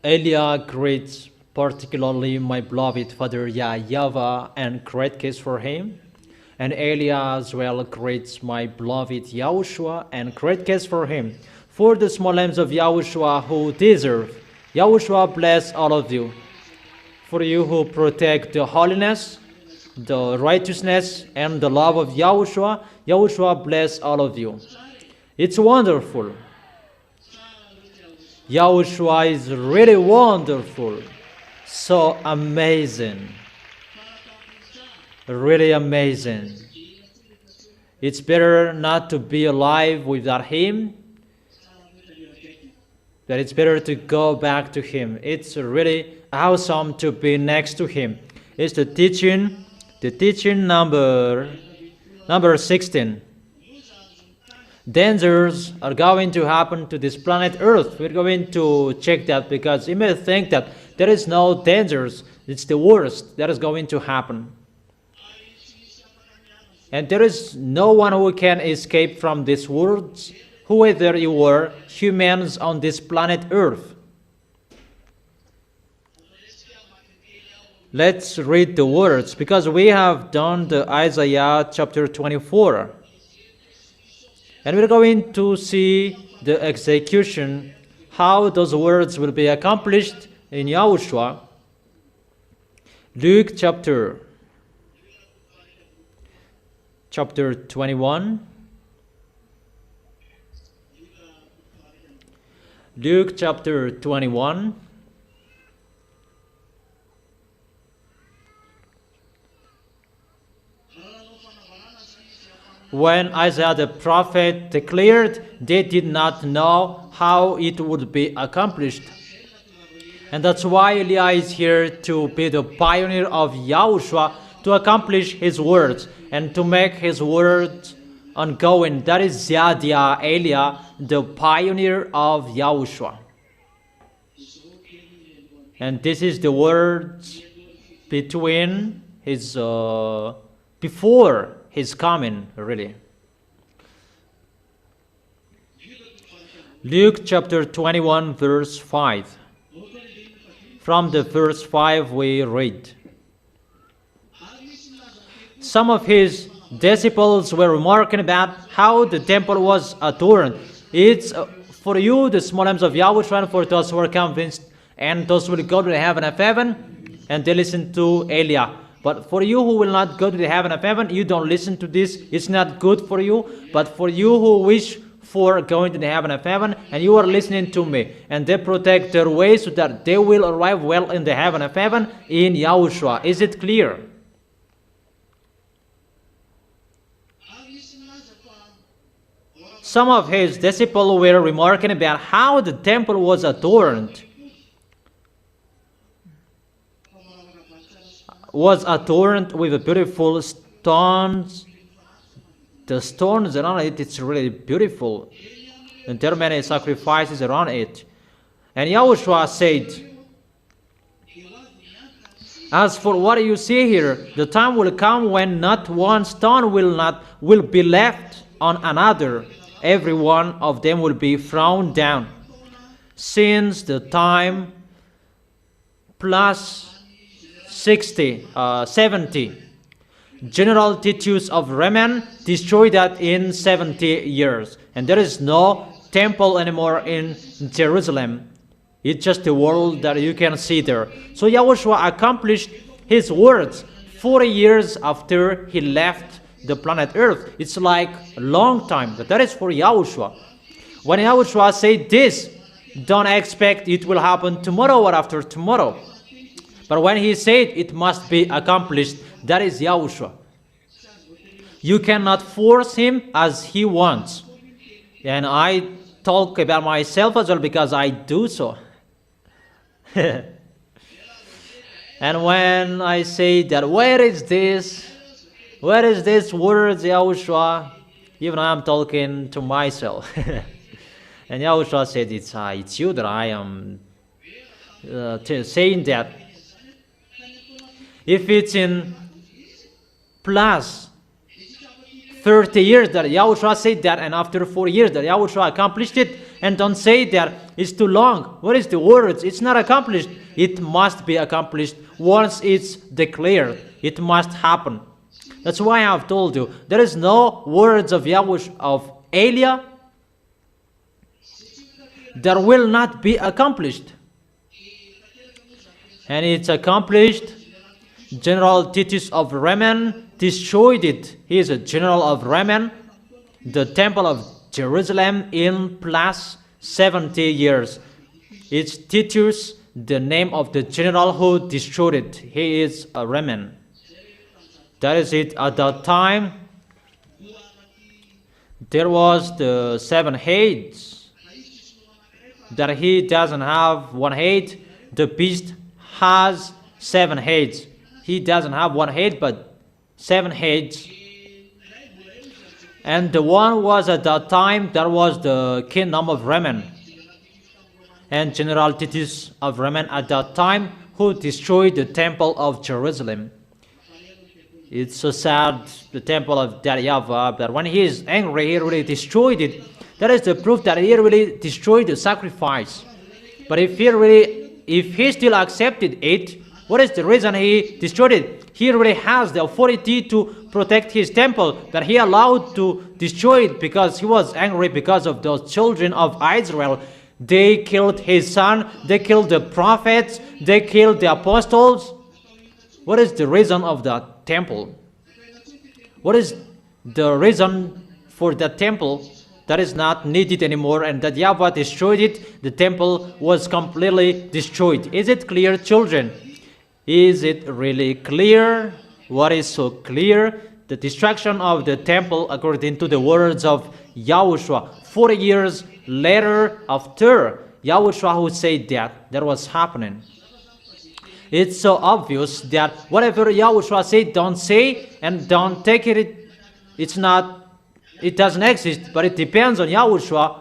Elia greets particularly my beloved father YAHVAH and great kiss for him. And Elia as well greets my beloved YAHOSHUAH and great kiss for him. For the small lambs of YAHOSHUAH who deserve, YAHOSHUAH bless all of you. For you who protect the holiness, the righteousness, and the love of YAHOSHUAH, YAHOSHUAH bless all of you. It's wonderful. YAHOSHUAH is really wonderful. So amazing. Really amazing. It's better not to be alive without Him, but it's better to go back to Him. It's really awesome to be next to Him. It's the teaching number 16. Dangers are going to happen to this planet Earth. We're going to check that because you may think that there is no dangers. It's the worst that is going to happen. And there is no one who can escape from these words, whoever you were, humans on this planet Earth. Let's read the words because we have done the Isaiah chapter 24. And we're going to see the execution, how those words will be accomplished in YAHOSHUAH. Luke chapter 21. Luke chapter 21. When Isaiah the prophet declared, they did not know how it would be accomplished. And that's why Elia is here to be the pioneer of YAHOSHUAH, to accomplish his words and to make his words ongoing. That is Yadiah, Elia, the pioneer of YAHOSHUAH. And this is the words between his before his coming, really. Luke chapter 21, verse 5. From the verse 5 we read. Some of his disciples were remarking about how the temple was adorned. It's for you, the small lambs of YAHOSHUAH, and for those who are convinced, and those who will go to the heaven of heaven, and they listen to Elia. But for you who will not go to the heaven of heaven, you don't listen to this. It's not good for you. But for you who wish for going to the heaven of heaven, and you are listening to me, and they protect their way so that they will arrive well in the heaven of heaven in YAHOSHUAH. Is it clear? Some of his disciples were remarking about how the temple was adorned. Was adorned with beautiful stones. The stones around it, it's really beautiful. And there are many sacrifices around it. And YAHOSHUAH said, as for what you see here, the time will come when not one stone will be left on another. Every one of them will be thrown down. Since the time plus 70 General Titus of Roman destroyed that in 70 years. And there is no temple anymore in Jerusalem. It's just a world that you can see there. So YAHOSHUAH accomplished his words 40 years after he left the planet Earth. It's like a long time, but that is for YAHOSHUAH. When YAHOSHUAH said this, don't expect it will happen tomorrow or after tomorrow. But when he said it must be accomplished, that is YAHOSHUAH. You cannot force him as he wants. And I talk about myself as well because I do so. And when I say that, where is this words, YAHOSHUAH? Even I am talking to myself. And YAHOSHUAH said, it's you that I am saying that. If it's in plus 30 years that YAHOSHUAH said that, and after 4 years that YAHOSHUAH accomplished it, And don't say that it's too long. What is the words? It's not accomplished. It must be accomplished once it's declared. It must happen. That's why I have told you there is no words of Yahushua of Elia that will not be accomplished. And it's accomplished. General Titus of Remen destroyed it. He is a general of Remen, the temple of Jerusalem, in plus 70 years. It's Titus, the name of the general who destroyed it. He is a Remen. That is it. At that time, there was the 7 heads. That he doesn't have 1 head. The beast has 7 heads. He doesn't have 1 head, but 7 heads. And the one was at that time, that was the kingdom of Remen. And General Titus of Remen at that time, who destroyed the temple of Jerusalem. It's so sad, the temple of that YAHVAH, that when he is angry, he really destroyed it. That is the proof that he really destroyed the sacrifice. But if he still accepted it, what is the reason he destroyed it? He really has the authority to protect his temple, that he allowed to destroy it because he was angry because of those children of Israel. They killed his son, they killed the prophets, they killed the apostles. What is the reason of that temple? What is the reason for that temple that is not needed anymore and that YAHVAH destroyed it? The temple was completely destroyed. Is it clear, children? Is it really clear? What is so clear? The destruction of the temple according to the words of YAHOSHUAH. 40 years later, after YAHOSHUAH who said that was happening. It's so obvious that whatever YAHOSHUAH said, don't say and don't take it. It doesn't exist, but it depends on YAHOSHUAH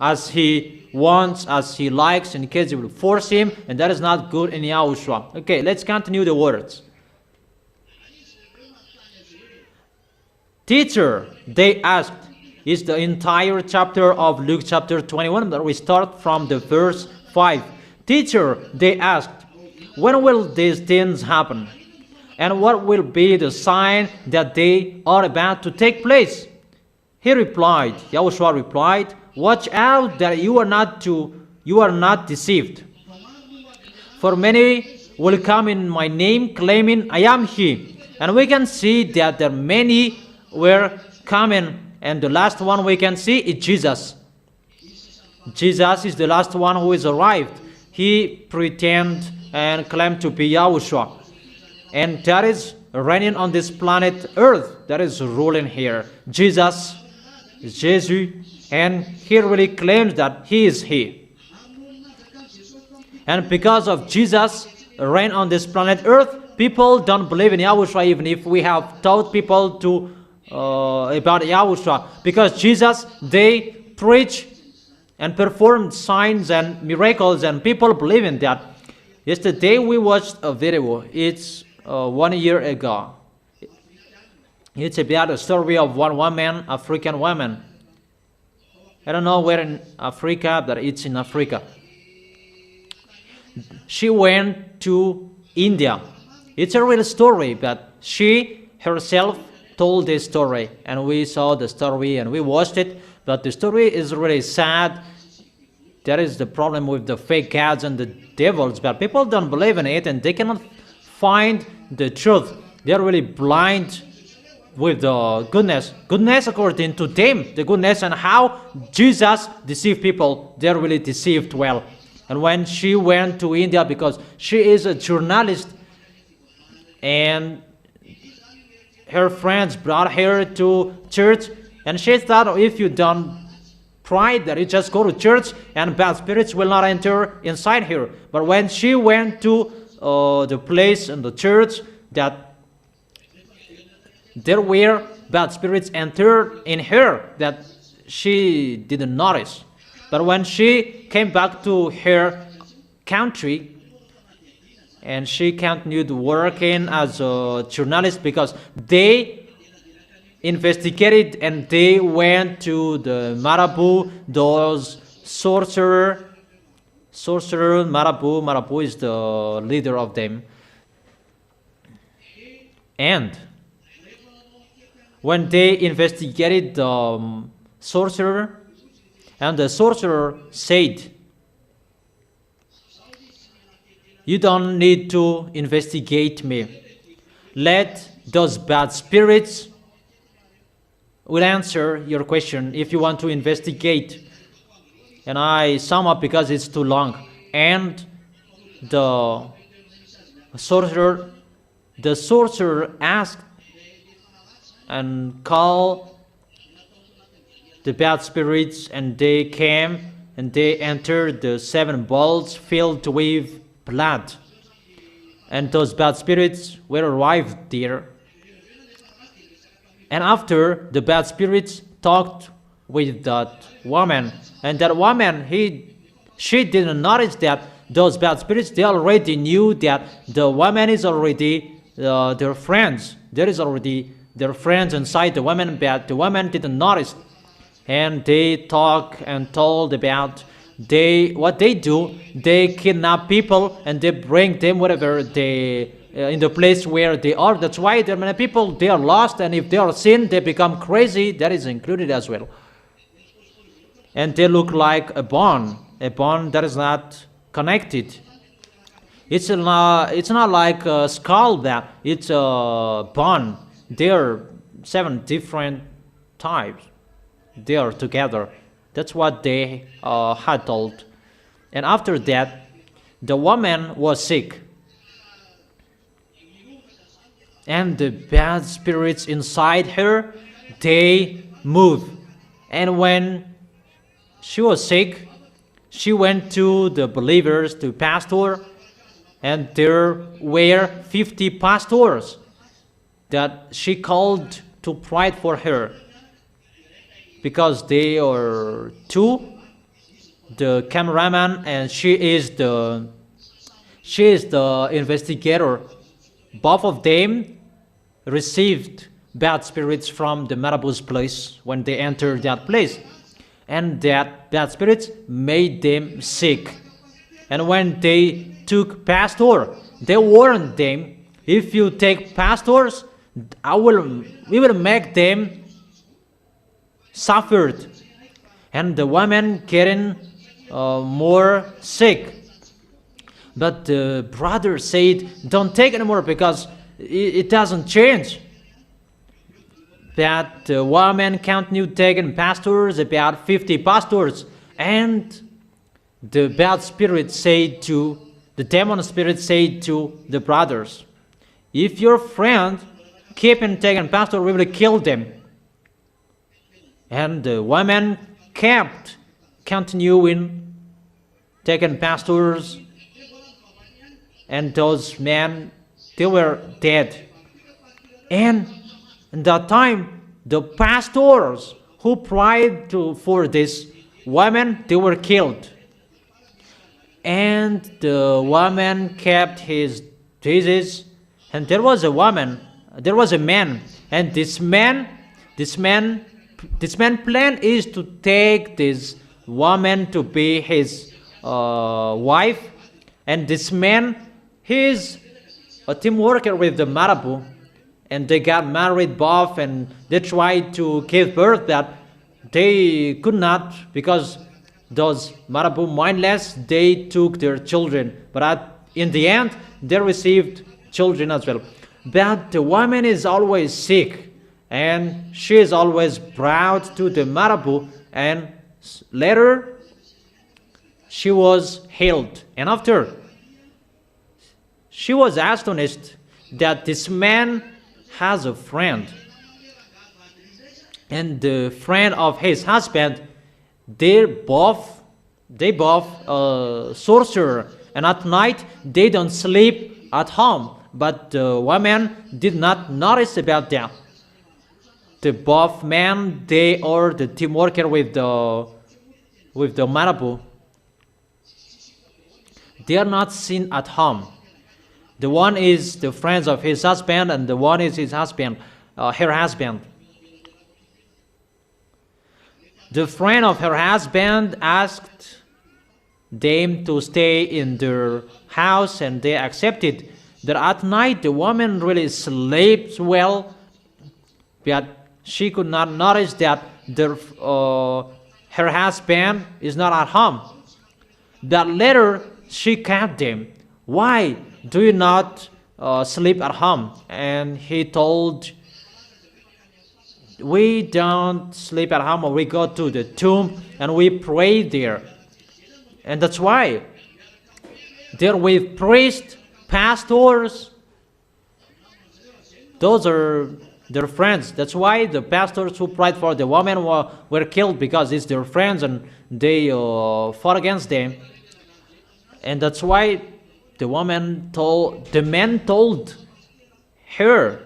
as he wants, as he likes, in case you will force him, and that is not good in YAHOSHUAH. Okay, let's continue the words. Teacher, they asked, is the entire chapter of Luke chapter 21, but we start from the verse 5. Teacher, they asked, when will these things happen? And what will be the sign that they are about to take place? He replied, YAHOSHUAH replied, watch out that you are not deceived. For many will come in my name, claiming, I am he. And we can see that there many were coming, and the last one we can see is Jesus. Jesus is the last one who is arrived. He pretend and claimed to be YAHOSHUAH. And that is reigning on this planet Earth. That is ruling here. Jesus, and he really claims that he is he. And because of Jesus reign on this planet Earth, people don't believe in YAHOSHUAH, even if we have taught people to about YAHOSHUAH. Because Jesus, they preach and perform signs and miracles, and people believe in that. Yesterday we watched a video. It's 1 year ago. It's about a story of one woman, African woman. I don't know where in Africa, but it's in Africa. She went to India. It's a real story, but she herself told this story, and we saw the story and we watched it. But the story is really sad. That is the problem with the fake gods and the devils, but people don't believe in it and they cannot find the truth. They're really blind with the goodness according to them, the goodness and how Jesus deceived people. They're really deceived well. And when she went to India, because she is a journalist, and her friends brought her to church, and she thought, if you don't pray, that you just go to church and bad spirits will not enter inside her. But when she went to the place in the church, that there were bad spirits entered in her that she didn't notice. But when she came back to her country, and she continued working as a journalist, because they investigated and they went to the Marabu, those sorcerer, Marabu is the leader of them. And when they investigated the sorcerer, and the sorcerer said, "You don't need to investigate me. Let those bad spirits will answer your question if you want to investigate." And I sum up because it's too long. And the sorcerer asked and called the bad spirits, and they came and they entered the 7 bowls filled with blood. And those bad spirits were arrived there. And after, the bad spirits talked with that woman, and that woman, she didn't notice that those bad spirits, they already knew that the woman is already their friends. There is already their friends inside the woman, but the woman didn't notice. And they talk and told about what they do. They kidnap people and they bring them whatever they in the place where they are. That's why there are many people, they are lost, and if they are sin, they become crazy. That is included as well. And they look like a bond that is not connected. It's not like a skull, that it's a bond. There are 7 different types. They are together. That's what they had told. And after that, the woman was sick. And the bad spirits inside her, they moved. And when she was sick, she went to the believers, to pastor, and there were 50 pastors that she called to pray for her. Because they are 2, the cameraman, and she is the investigator. Both of them received bad spirits from the Marabu's place when they entered that place, and that bad spirits made them sick. And when they took pastor, they warned them, "If you take pastors, we will make them suffered." And the woman getting more sick. But the brother said, "Don't take anymore because it doesn't change." But the woman continued taking pastors, about 50 pastors, and the bad spirit said to, the demon spirit said to the brothers, "If your friend keep on taking pastor, we will kill them." And the woman kept continuing taking pastors, and those men, they were dead. And in that time, the pastors who prayed for this woman, they were killed. And the woman kept his disease, and there was a man, and this man plan is to take this woman to be his wife. And this man, he's a team worker with the Marabu, and they got married both, and they tried to give birth, but they could not, because those Marabu mindless, they took their children. But in the end, they received children as well. But the woman is always sick, and she is always brought to the Marabu, and later she was healed. And after, she was astonished that this man has a friend, and the friend of his husband, they both sorcerer, and at night they don't sleep at home. But the woman did not notice about that. The both men, they are the team worker with the Marabu. They are not seen at home. The one is the friends of his husband, and the one is his husband, her husband. The friend of her husband asked them to stay in their house, and they accepted. That at night the woman really sleeps well, but she could not notice that her husband is not at home. That later she caught them. Why do you not sleep at home? And he told, we don't sleep at home, or we go to the tomb and we pray there. And that's why there with priests, pastors, those are their friends. That's why the pastors who prayed for the woman were killed, because it's their friends and they fought against them. And that's why the man told her,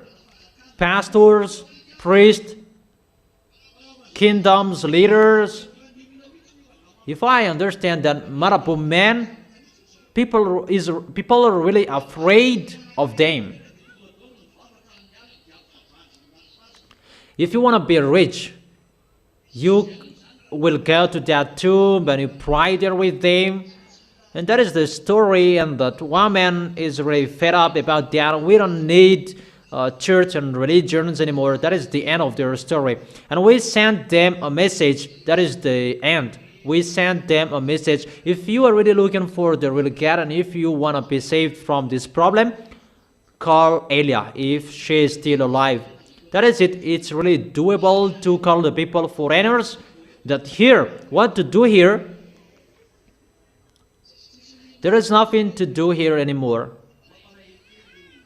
pastors, priests, kingdoms, leaders, if I understand that Marabu men, people are really afraid of them. If you want to be rich, you will go to that tomb and you pray there with them. And that is the story, and that woman is really fed up about that. We don't need church and religions anymore. That is the end of their story. And we sent them a message. That is the end. We sent them a message. If you are really looking for the real God, and if you want to be saved from this problem, call Elia if she is still alive. That is it. It's really doable to call the people foreigners. That here, what to do here? There is nothing to do here anymore.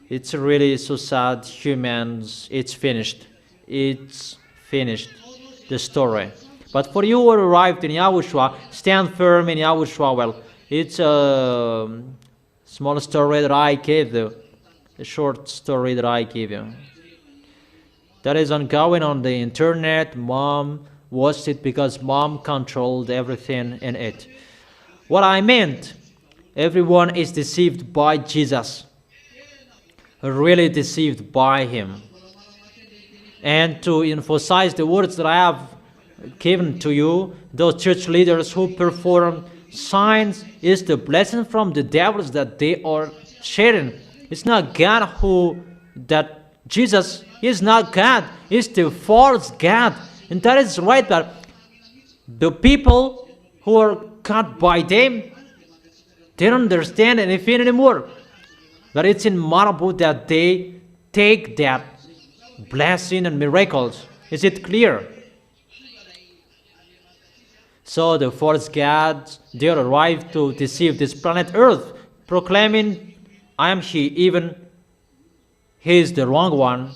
It's really so sad. Humans, it's finished. It's finished, the story. But for you who arrived in Yahushua, stand firm in Yahushua. Well, it's a small story that I gave you, a short story that I gave you. That is ongoing on the internet. Mom watched it because mom controlled everything in it. What I meant, everyone is deceived by Jesus, really deceived by him. And to emphasize the words that I have given to you, those church leaders who perform signs is the blessing from the devils that they are sharing. It's not God Jesus is not God, it's the false God. And that is right, that the people who are caught by them, they don't understand anything anymore. But it's in Marabu that they take that blessing and miracles. Is it clear? So the false gods, they arrived to deceive this planet Earth, proclaiming, I am he, even he is the wrong one.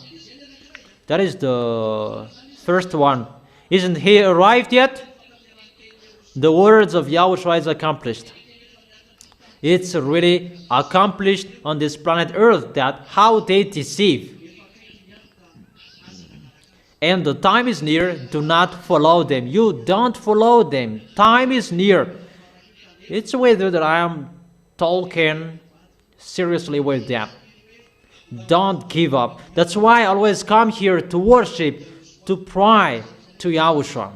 That is the first one. Isn't he arrived yet? The words of Yahushua is accomplished. It's really accomplished on this planet Earth, that how they deceive. And the time is near, do not follow them. You don't follow them. Time is near. It's whether that I am talking seriously with them. Don't give up. That's why I always come here to worship, to pray to Yahushua.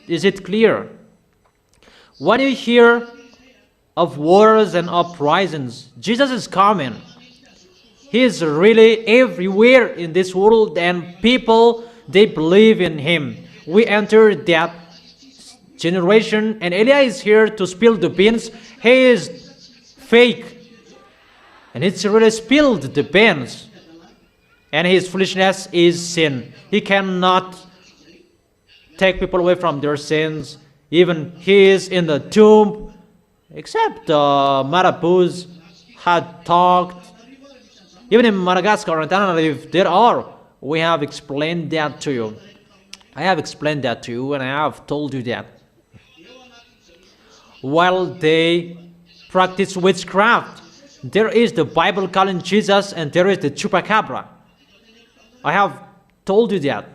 Is it clear? When you hear of wars and uprisings, Jesus is coming. He is really everywhere in this world, and people, they believe in him. We enter that generation, and Elia is here to spill the beans. He is fake, and it's really spilled the beans. And his foolishness is sin. He cannot take people away from their sins. Even he is in the tomb, except Marabus had talked. Even in Madagascar and Tenerife, there are. We have explained that to you. I have explained that to you, and I have told you that. While they practice witchcraft, there is the Bible calling Jesus, and there is the chupacabra. I have told you that.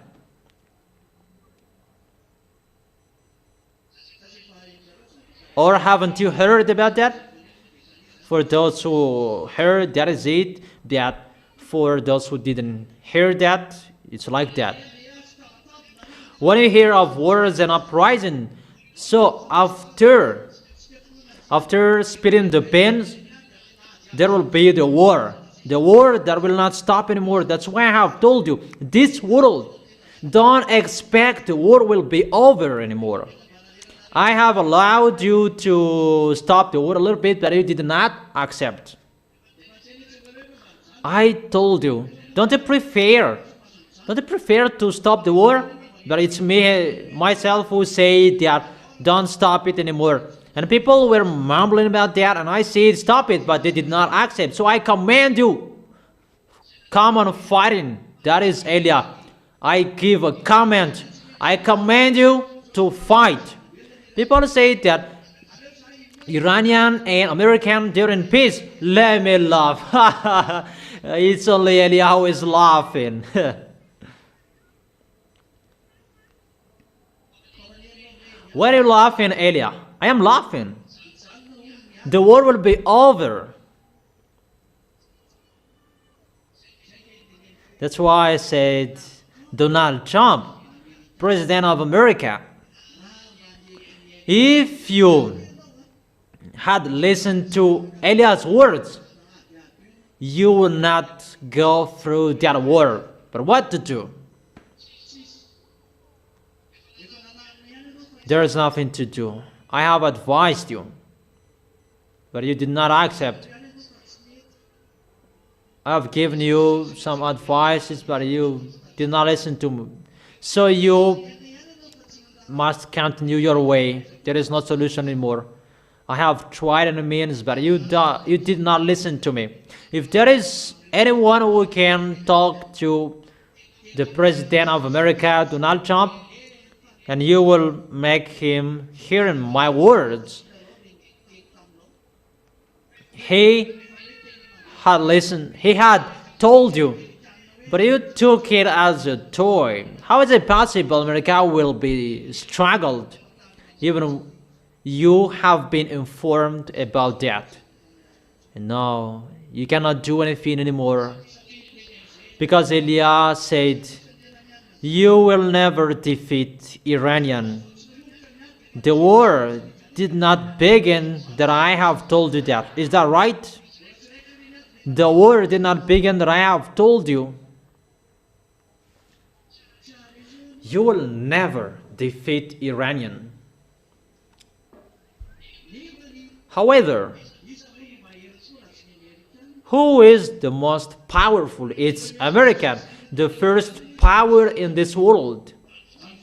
Or haven't you heard about that? For those who heard, that is it. That for those who didn't hear that, it's like that. When you hear of wars and uprising, so after spilling the pains, there will be the war that will not stop anymore. That's why I have told you, this world, don't expect the war will be over anymore. I have allowed you to stop the war a little bit, but you did not accept. I told you, don't you prefer to stop the war? But it's myself who say that don't stop it anymore. And people were mumbling about that, and I said stop it, but they did not accept. So I command you, come on fighting. That is Eliah. I give a command. I command you to fight. People say that Iranian and American, they're in peace. Let me laugh. It's only Eliah who is laughing. Why are you laughing, Eliah? I am laughing. The war will be over. That's why I said Donald Trump, President of America. If you had listened to Eliah's words, you would not go through that war. But what to do? There is nothing to do. I have advised you, but you did not accept. I have given you some advices, but you did not listen to me. So you must continue your way. There is no solution anymore. I have tried any means, but you did not listen to me. If there is anyone who can talk to the President of America, Donald Trump, and you will make him hear my words, he had listened, he had told you, but you took it as a toy. How is it possible America will be struggled? Even you have been informed about that. And now you cannot do anything anymore. Because Eliah said, you will never defeat Iranian. The war did not begin that I have told you that. Is that right? The war did not begin that I have told you. You will never defeat Iranian. However, who is the most powerful? It's America, the first power in this world.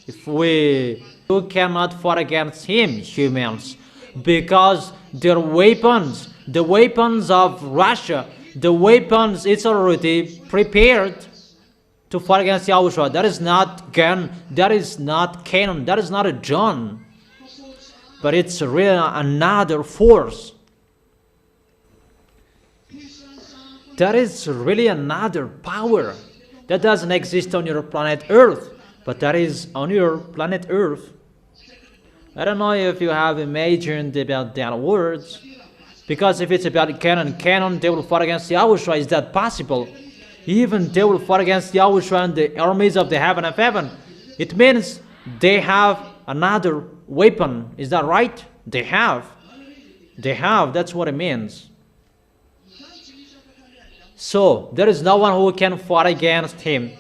If we cannot fight against him, humans, because their weapons, the weapons of Russia, the weapons, it's already prepared to fight against YAHOSHUAH. That is not gun, that is not cannon, that is not a gun, but it's really another force. That is really another power that doesn't exist on your planet Earth, but that is on your planet Earth. I don't know if you have imagined about that words, because if it's about cannon, they will fight against YAHOSHUAH. Is that possible? Even they will fight against YAHOSHUAH and the armies of the heaven of heaven. It means they have another weapon. Is that right? They have. That's what it means. So there is no one who can fight against him.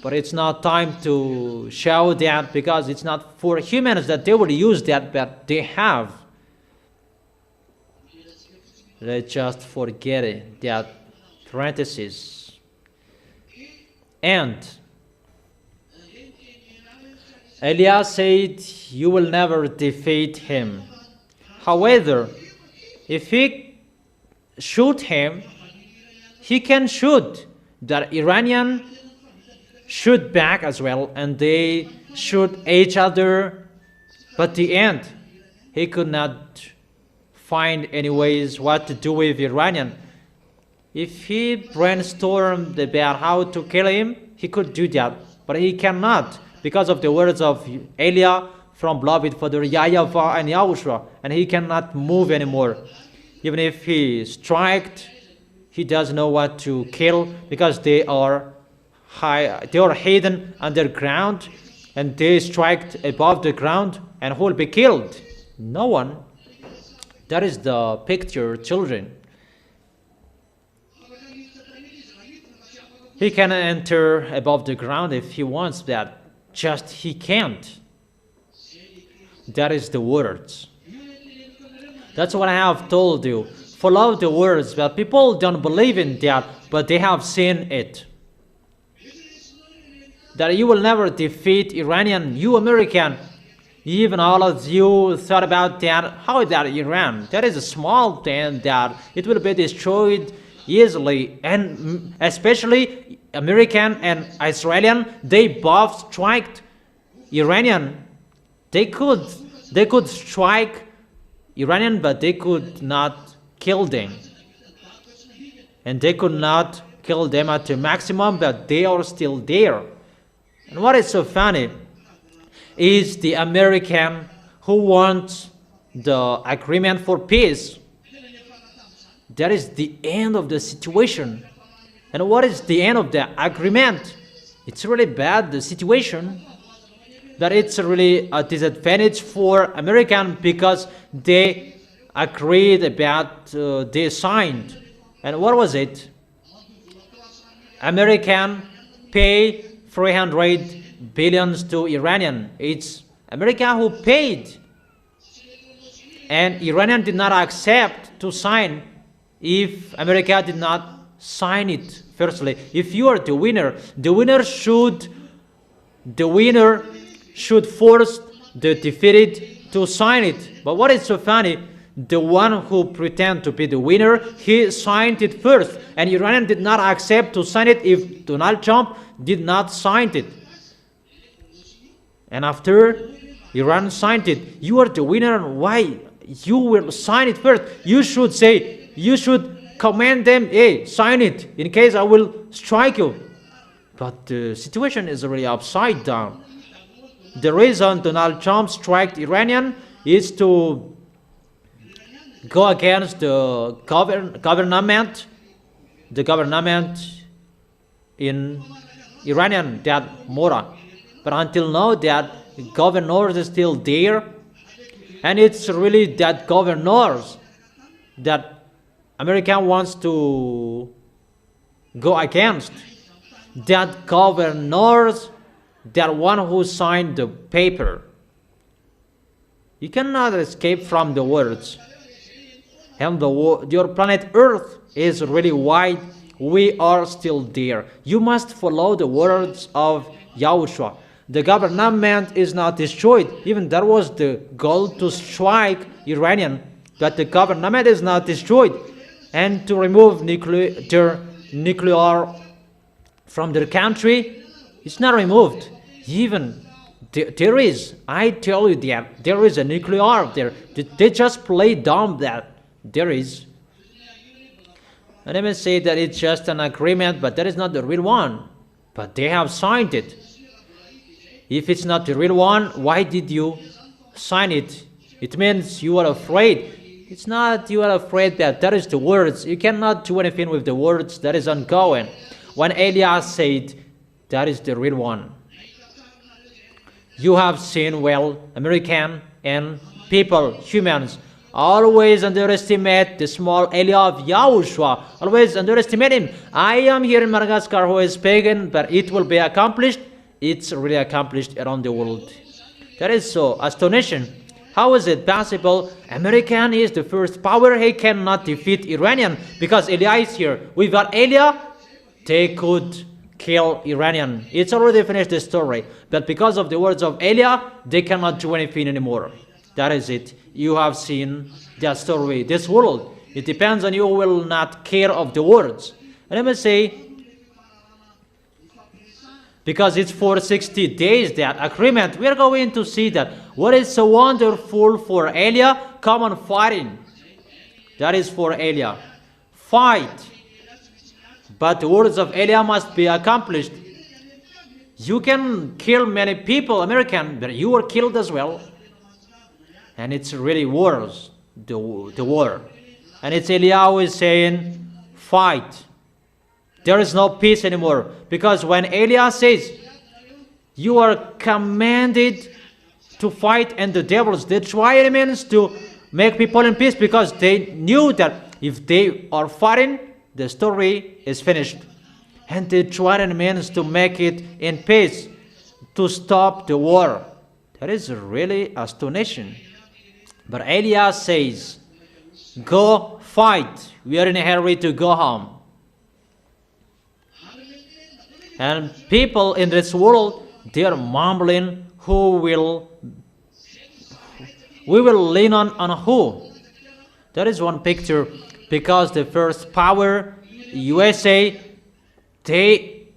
But it's not time to show that, because it's not for humans that they will use that, but they have. Let's just forget it, that parenthesis. And Eliah said, you will never defeat him. However, if he shoot him, he can shoot that Iranian shoot back as well, and they shoot each other. But the end, he could not find any ways what to do with Iranian. If he brainstormed about how to kill him, he could do that, but he cannot, because of the words of Eliah from beloved Father YAHVAH and YAHOSHUAH, and he cannot move anymore. Even if he striked, he doesn't know what to kill, because they are hidden underground, and they strike above the ground, and who will be killed? No one. That is the picture, children. He can enter above the ground if he wants that. Just he can't. That is the words. That's what I have told you. Follow the words, but people don't believe in that, but they have seen it. That you will never defeat Iranian, you American. Even all of you thought about that. How is that Iran? That is a small thing that it will be destroyed easily. And especially American and Israeli, they both strike Iranian. They could strike Iranian, but they could not kill them. And they could not kill them at the maximum, but they are still there. And what is so funny is the American who wants the agreement for peace. That is the end of the situation. And what is the end of the agreement? It's really bad, the situation. That it's really a disadvantage for American because they agreed about, they signed. And what was it? American pay 300 billions to Iranian. It's America who paid. And Iranian did not accept to sign if America did not sign it firstly. If you are the winner should force the defeated to sign it. But what is so funny, the one who pretend to be the winner, he signed it first, and Iranian did not accept to sign it if Donald Trump did not sign it. And after Iran signed it, you are the winner, and why you will sign it first? You should say, you should command them, hey, sign it, in case I will strike you. But the situation is really upside down. The reason Donald Trump struck Iranian is to go against the government in Iranian, that Mora. But until now, that governors is still there, and it's really that governors that America wants to go against. That governors, that one who signed the paper. You cannot escape from the words. And your planet Earth is really wide. We are still there. You must follow the words of YAHOSHUAH. The government is not destroyed. Even that was the goal, to strike Iranian. But the government is not destroyed. And to remove nuclear from their country, it's not removed. Even there is, I tell you that, there is a nuclear there. They just play dumb that there is. And they may say that it's just an agreement, but that is not the real one. But they have signed it. If it's not the real one, why did you sign it? It means you are afraid. It's not you are afraid that is the words. You cannot do anything with the words. That is ongoing. When Elias said, that is the real one. You have seen, well, American and people, humans, always underestimate the small area of YAHOSHUAH. Always underestimate him. I am here in Madagascar who is pagan, but it will be accomplished. It's really accomplished around the world. That is so astonishing. How is it possible? American is the first power. He cannot defeat Iranian because Elia is here. Without Elia, they could kill Iranian. It's already finished the story. But because of the words of Elia, they cannot do anything anymore. That is it. You have seen that story. This world, it depends on you who will not care of the words. And I must say, because it's for 60 days, that agreement, we are going to see that. What is so wonderful for Elia? Come on, fighting. That is for Elia. Fight. But the words of Elia must be accomplished. You can kill many people, American, but you were killed as well. And it's really wars, the war. And it's Elia who is saying, fight. There is no peace anymore. Because when Elia says, You are commanded to fight, and the devils, they try enemies to make people in peace because they knew that if they are fighting, the story is finished. And they try enemies to make it in peace, to stop the war. That is really astonishing. But Elias says, go fight. We are in a hurry to go home. And people in this world, they are mumbling, we will lean on who? That is one picture, because the first power, USA, they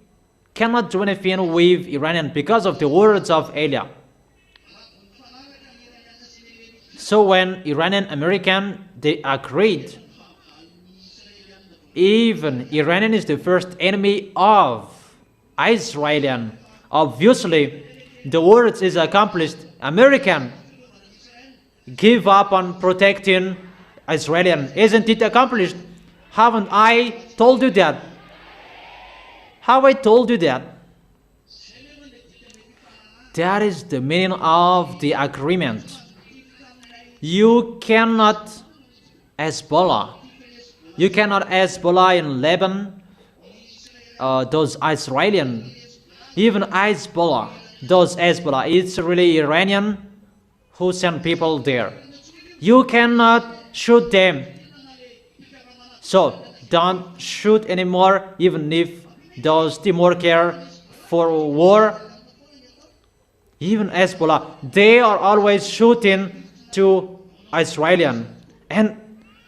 cannot do anything with Iranian because of the words of Elias. So when Iranian American, they agreed, even Iranian is the first enemy of Israelian. Obviously, the words is accomplished. American give up on protecting Israelian. Isn't it accomplished? Haven't I told you that? Have I told you that? That is the meaning of the agreement. You cannot Hezbollah. You cannot Hezbollah in Lebanon. Those Israelian, even Hezbollah, those Hezbollah, it's really Iranian who send people there. You cannot shoot them. So don't shoot anymore, even if those Timor care for war. Even Hezbollah, they are always shooting to Israelian. And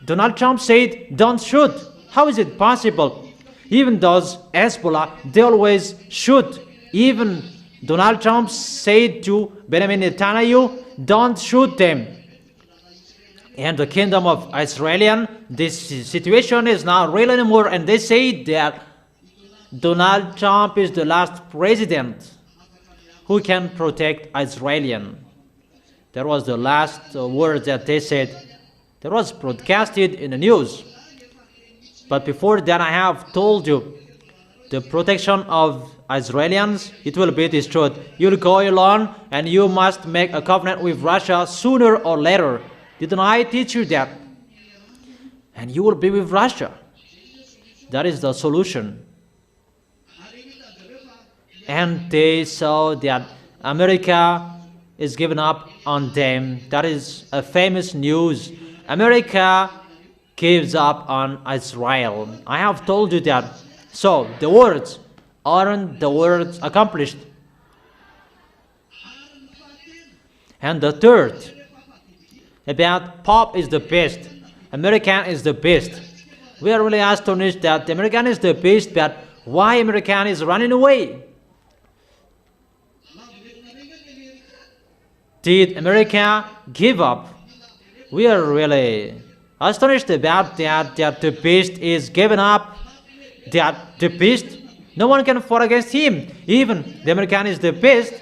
Donald Trump said, don't shoot. How is it possible? Even those Hezbollah, they always shoot. Even Donald Trump said to Benjamin Netanyahu, don't shoot them. And the kingdom of Israelian, this situation is not real anymore. And they say that Donald Trump is the last president who can protect Israelian. That was the last word that they said. That was broadcasted in the news. But before that, I have told you, the protection of Israelis, it will be destroyed. You'll go alone, and you must make a covenant with Russia sooner or later. Didn't I teach you that? And you will be with Russia. That is the solution. And they saw that America is giving up on them. That is a famous news. America gives up on Israel. I have told you that. So the words aren't the words accomplished. And the third, about Pope is the best, American is the best. We are really astonished that the American is the best, but why American is running away? Did America give up? We are really astonished about that the beast is given up, that the beast, no one can fight against him. Even the American is the beast.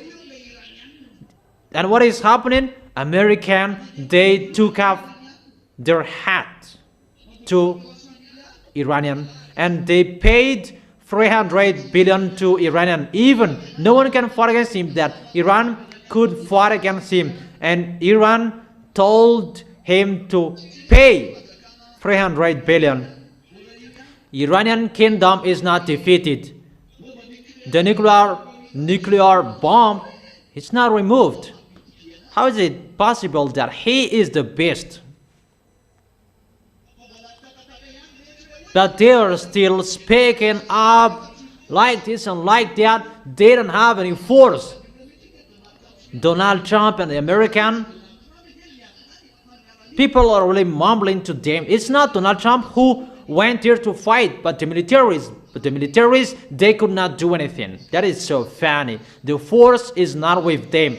And what is happening? American, they took off their hat to Iranian, and they paid 300 billion to Iranian. Even no one can fight against him, that Iran could fight against him. And Iran told him to pay 300 billion. Iranian kingdom is not defeated. The nuclear bomb is not removed. How is it possible that he is the best? But they are still speaking up like this and like that. They don't have any force. Donald Trump and the American people are really mumbling to them. It's not Donald Trump who went here to fight, but the militaries. But the militaries, they could not do anything. That is so funny. The force is not with them.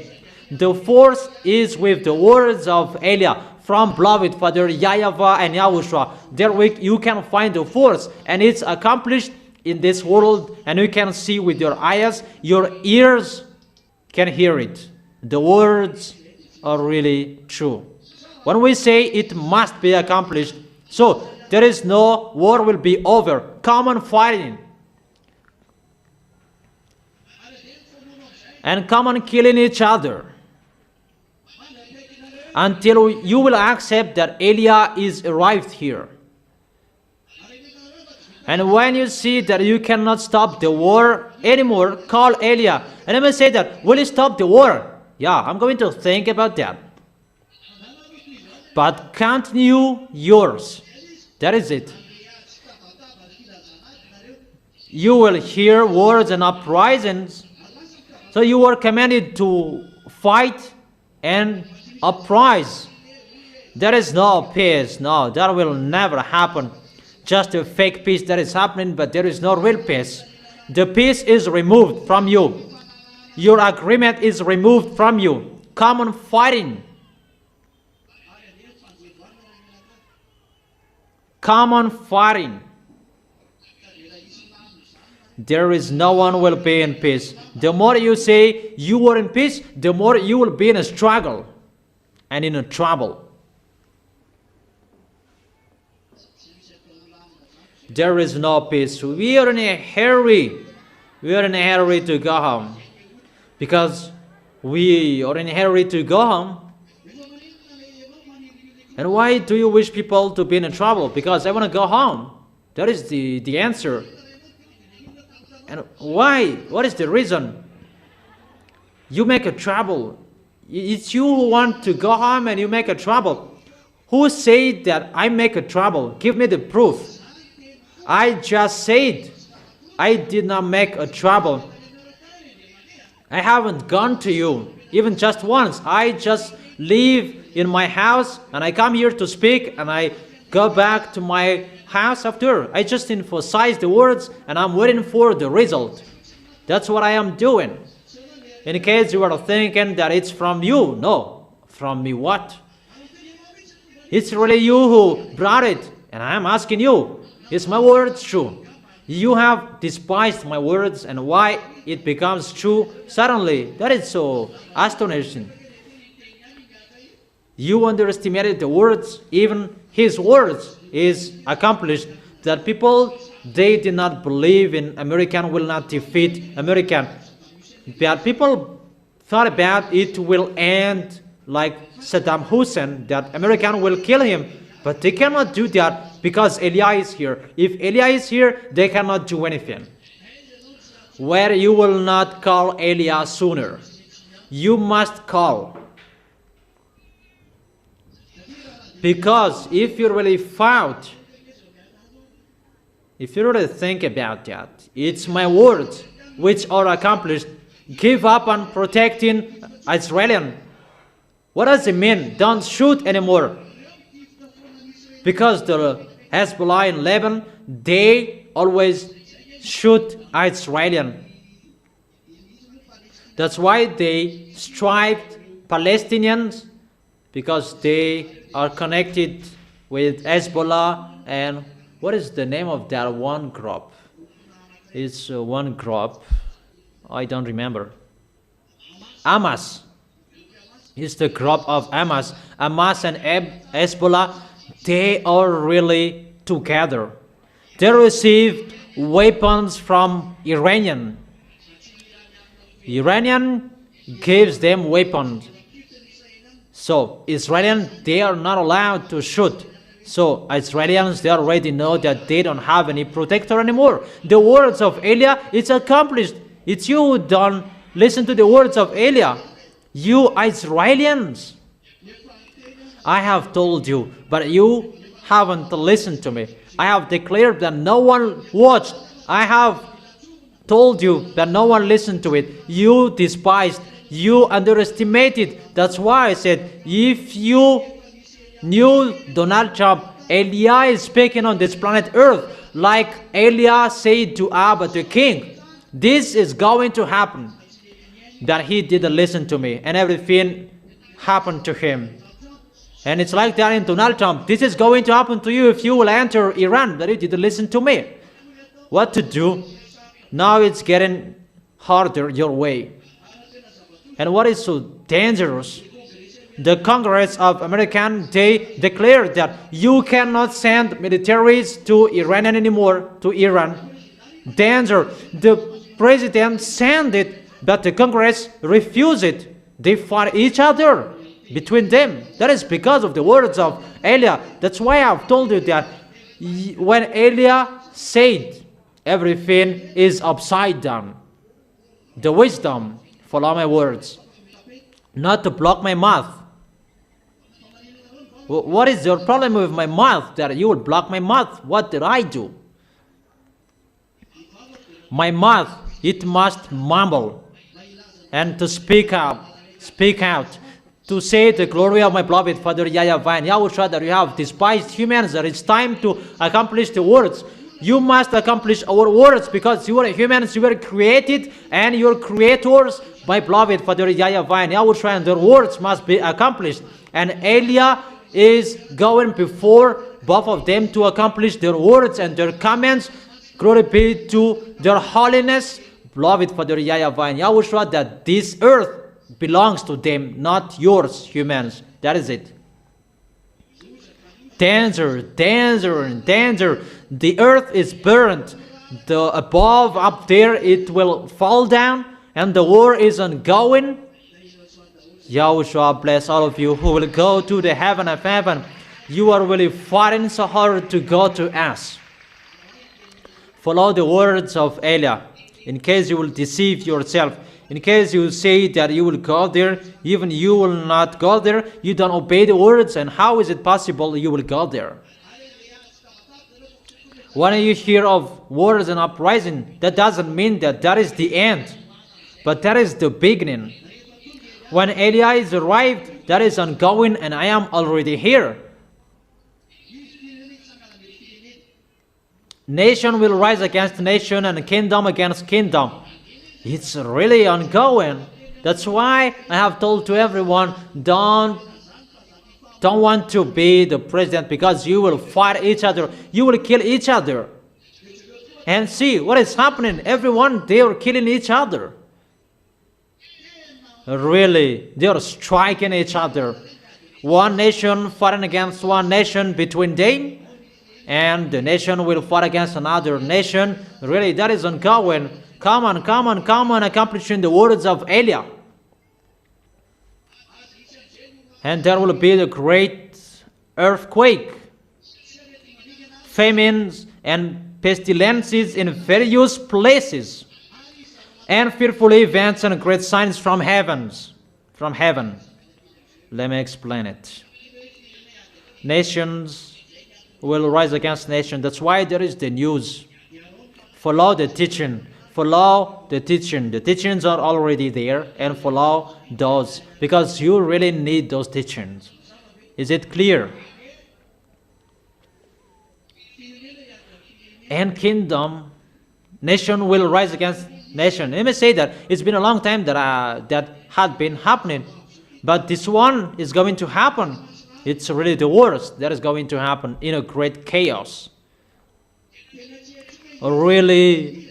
The force is with the words of Elias from beloved Father YAHVAH and YAHOSHUAH. There you can find the force, and it's accomplished in this world, and you can see with your eyes, your ears can hear it. The words are really true. When we say it must be accomplished, so there is no war will be over. Come on fighting. and come on killing each other until you will accept that Eliah is arrived here. And when you see that you cannot stop the war anymore, call Eliah. And I may say that, will you stop the war? Yeah, I'm going to think about that. But continue yours. That is it. You will hear words and uprisings. So you are commanded to fight and uprise. There is no peace. No, that will never happen. Just a fake peace that is happening, but there is no real peace. The peace is removed from you. Your agreement is removed from you. Come on fighting. Come on fighting. There is no one will be in peace. The more you say you are in peace, the more you will be in a struggle and in a trouble. There is no peace. We are in a hurry. We are in a hurry to go home. Because we are in a hurry to go home. And why do you wish people to be in trouble? Because I want to go home. That is the answer. And why? What is the reason? You make a trouble. It's you who want to go home and you make a trouble. Who said that I make a trouble? Give me the proof. I just said I did not make a trouble. I haven't gone to you even just once. I just live in my house and I come here to speak and I go back to my house after. I just emphasize the words and I'm waiting for the result. That's what I am doing. In case you are thinking that it's from you, no. From me what? It's really you who brought it. And I am asking you, is my words true? You have despised my words and why it becomes true suddenly. That is so astonishing. You underestimated the words, even his words is accomplished. That people, they did not believe in American will not defeat American. But people thought about it will end like Saddam Hussein, that American will kill him. But they cannot do that because Eliah is here. If Eliah is here, they cannot do anything. Where you will not call Eliah sooner. You must call. Because if you really found, if you really think about that, it's my words which are accomplished. Give up on protecting Israelian. What does it mean? Don't shoot anymore. Because the Hezbollah in Lebanon, they always shoot Israelian. That's why they striped Palestinians, because they are connected with Hezbollah. And what is the name of that one group? It's one group. I don't remember. Hamas. It's the group of Hamas. Hamas and Hezbollah, they are really together. They received weapons from Iranian. Iranian gives them weapons. So Israelis, they are not allowed to shoot. So Israelis, they already know that they don't have any protector anymore. The words of Eliah, it's accomplished. It's you who don't listen to the words of Eliah. You Israelis. I have told you, but you haven't listened to me. I have declared that no one watched. I have told you that no one listened to it. You despised. You underestimated. That's why I said, if you knew Donald Trump, Eliah is speaking on this planet Earth, like Eliah said to Abba, the king. This is going to happen. That he didn't listen to me, and everything happened to him. And it's like that in Donald Trump. This is going to happen to you if you will enter Iran, that you didn't listen to me. What to do? Now it's getting harder your way. And what is so dangerous? The Congress of America, they declared that you cannot send militaries to Iran anymore, to Iran. Danger. The president sent it But the Congress refused it. They fight each other between them. That is because of the words of Elia. That's why I've told you that when Elia said everything is upside down, the wisdom, follow my words, not to block my mouth. What is your problem with my mouth that you will block my mouth? What did I do? My mouth, it must mumble and to speak out, to say the glory of my beloved Father YAHVAH and YAHOSHUAH that you have despised humans, that it's time to accomplish the words. You must accomplish our words because you are humans, you were created and you are creators by beloved Father YAHVAH and YAHOSHUAH, and their words must be accomplished. And Elia is going before both of them to accomplish their words and their commands. Glory be to their holiness, beloved Father YAHVAH and YAHOSHUAH, that this earth belongs to them, not yours, humans. That is it. Danger, danger, danger. The earth is burned. The above up there, it will fall down, and the war is ongoing. YAHOSHUAH bless all of you who will go to the heaven of heaven. You are really fighting so hard to go to us. Follow the words of Elia, in case you will deceive yourself. In case you say that you will go there, even you will not go there. You don't obey the words, and how is it possible you will go there? When you hear of wars and uprising, that doesn't mean that that is the end, but that is the beginning. When Elia is arrived, that is ongoing, and I am already here. Nation will rise against nation and kingdom against kingdom. It's really ongoing. That's why I have told to everyone, don't want to be the president because you will fight each other. You will kill each other. And see what is happening. Everyone, they are killing each other. Really, they are striking each other. One nation fighting against one nation between them, and the nation will fight against another nation. Really, that is ongoing. Come on, come on, come on, accomplishing the words of Elia. And there will be the great earthquake, famines, and pestilences in various places, and fearful events and great signs from heaven. Let me explain it. Nations will rise against nation. That's why there is the news. Follow the teaching. Follow the teaching. The teachings are already there, and follow those because you really need those teachings. Is it clear? And kingdom, nation will rise against nation. Let me say that it's been a long time that that had been happening, but this one is going to happen. It's really the worst that is going to happen in a great chaos. Really,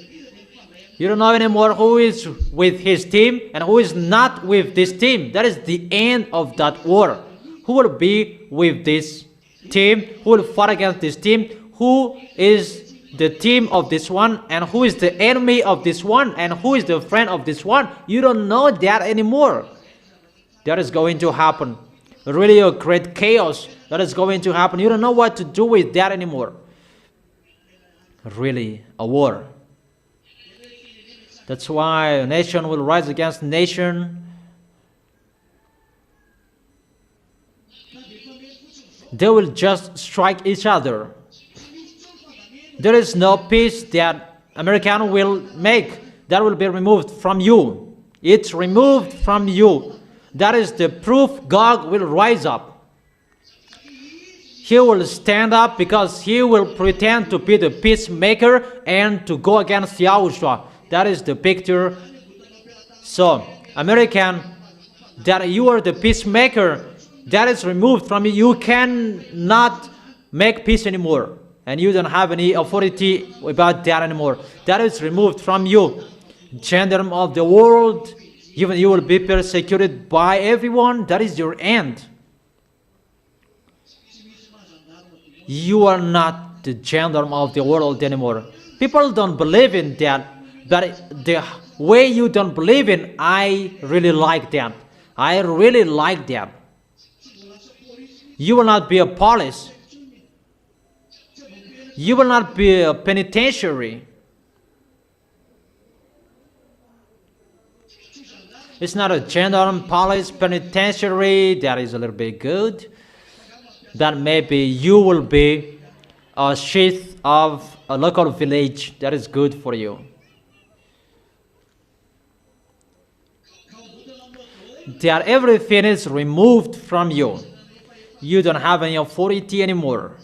you don't know anymore who is with his team and who is not with this team. That is the end of that war. Who will be with this team? Who will fight against this team? Who is the team of this one? And who is the enemy of this one? And who is the friend of this one? You don't know that anymore. That is going to happen. Really a great chaos that is going to happen. You don't know what to do with that anymore. Really a war. That's why a nation will rise against nation. They will just strike each other. There is no peace that America will make. That will be removed from you. It's removed from you. That is the proof. God will rise up. He will stand up because he will pretend to be the peacemaker and to go against YAHOSHUAH. That is the picture. So, American, that you are the peacemaker, that is removed from you. You cannot make peace anymore. And you don't have any authority about that anymore. That is removed from you. Gender of the world, even you will be persecuted by everyone. That is your end. You are not the gender of the world anymore. People don't believe in that, but the way you don't believe in, I really like that. I really like that. You will not be a police. You will not be a penitentiary. It's not a general police penitentiary that is a little bit good. That maybe you will be a chief of a local village that is good for you. That everything is removed from you. You don't have any authority anymore.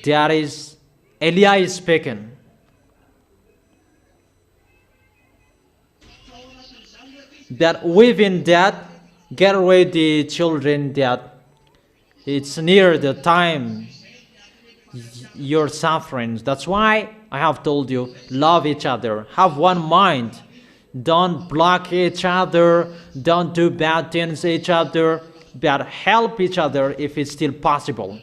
That is Eli speaking. That within that, get ready, children, that it's near the time your sufferings. That's why I have told you, love each other, have one mind. Don't block each other, don't do bad things to each other, but help each other if it's still possible.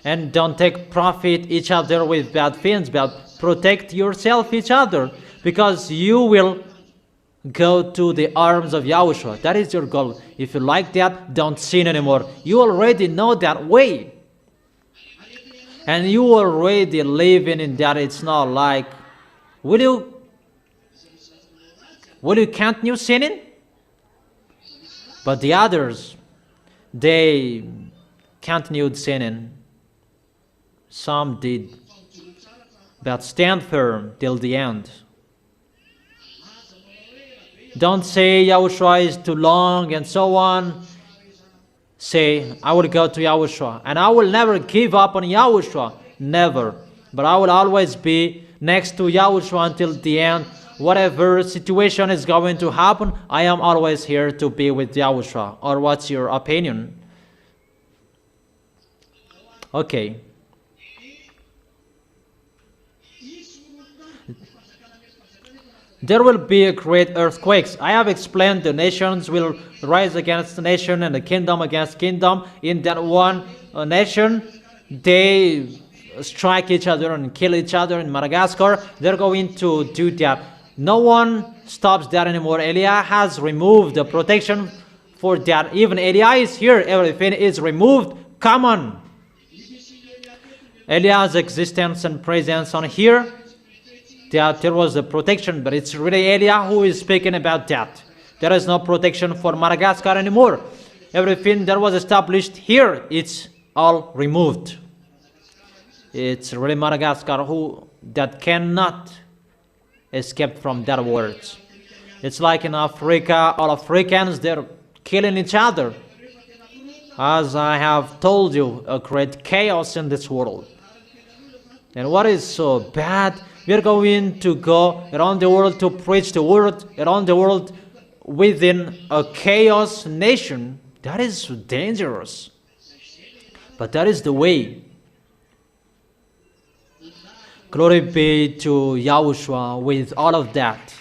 And don't take profit each other with bad things, but protect yourself each other, because you will go to the arms of Yahushua. That is your goal. If you like that, don't sin anymore. You already know that way. And you already living in that. It's not like, will you continue sinning? But the others, they continued sinning. Some did. But stand firm till the end. Don't say Yahushua is too long and so on. Say, I will go to Yahushua. And I will never give up on Yahushua. Never. But I will always be next to Yahushua until the end. Whatever situation is going to happen, I am always here to be with Yahushua. Or what's your opinion? Okay. There will be a great earthquakes. I have explained the nations will rise against nation and the kingdom against kingdom. In that one nation, they strike each other and kill each other. In Madagascar, they're going to do that. No one stops that anymore. Eli has removed the protection for that. Even Eli is here. Everything is removed. Come on. Eli's existence and presence on here. That there was a protection, but it's really Eli who is speaking about that. There is no protection for Madagascar anymore. Everything that was established here, it's all removed. It's really Madagascar that cannot escape from that words. It's like in Africa, all Africans, they're killing each other. As I have told you, a great chaos in this world. And what is so bad? We are going to go around the world to preach the word around the world within a chaos nation. That is dangerous. But that is the way. Glory be to Yahushua with all of that.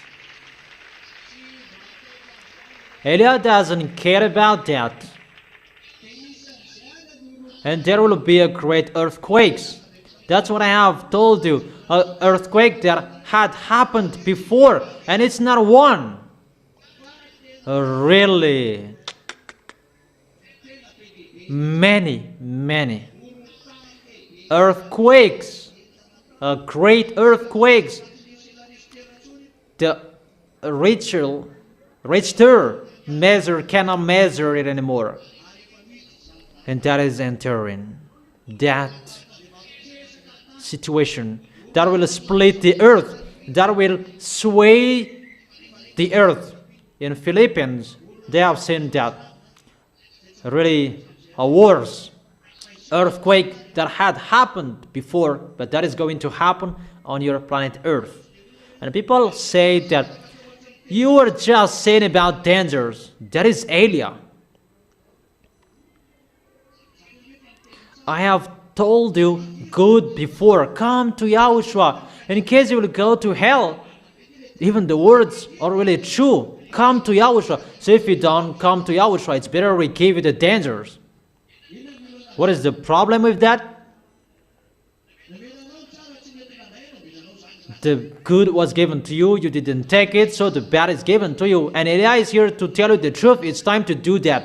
Eli doesn't care about that. And there will be a great earthquakes. That's what I have told you. An earthquake that had happened before, and it's not one. Really, many earthquakes, great earthquakes. The Richter measure cannot measure it anymore, and that is entering that situation that will split the earth, that will sway the earth. In Philippines, they have seen that really a worse earthquake that had happened before, but that is going to happen on your planet Earth. And people say that you are just saying about dangers. That is Elia. I have told you good before. Come to Yahushua. In case you will go to hell, even the words are really true. Come to Yahushua. So if you don't come to Yahushua, it's better we give you the dangers. What is the problem with that? The good was given to you, you didn't take it, so the bad is given to you. And Elijah is here to tell you the truth. It's time to do that.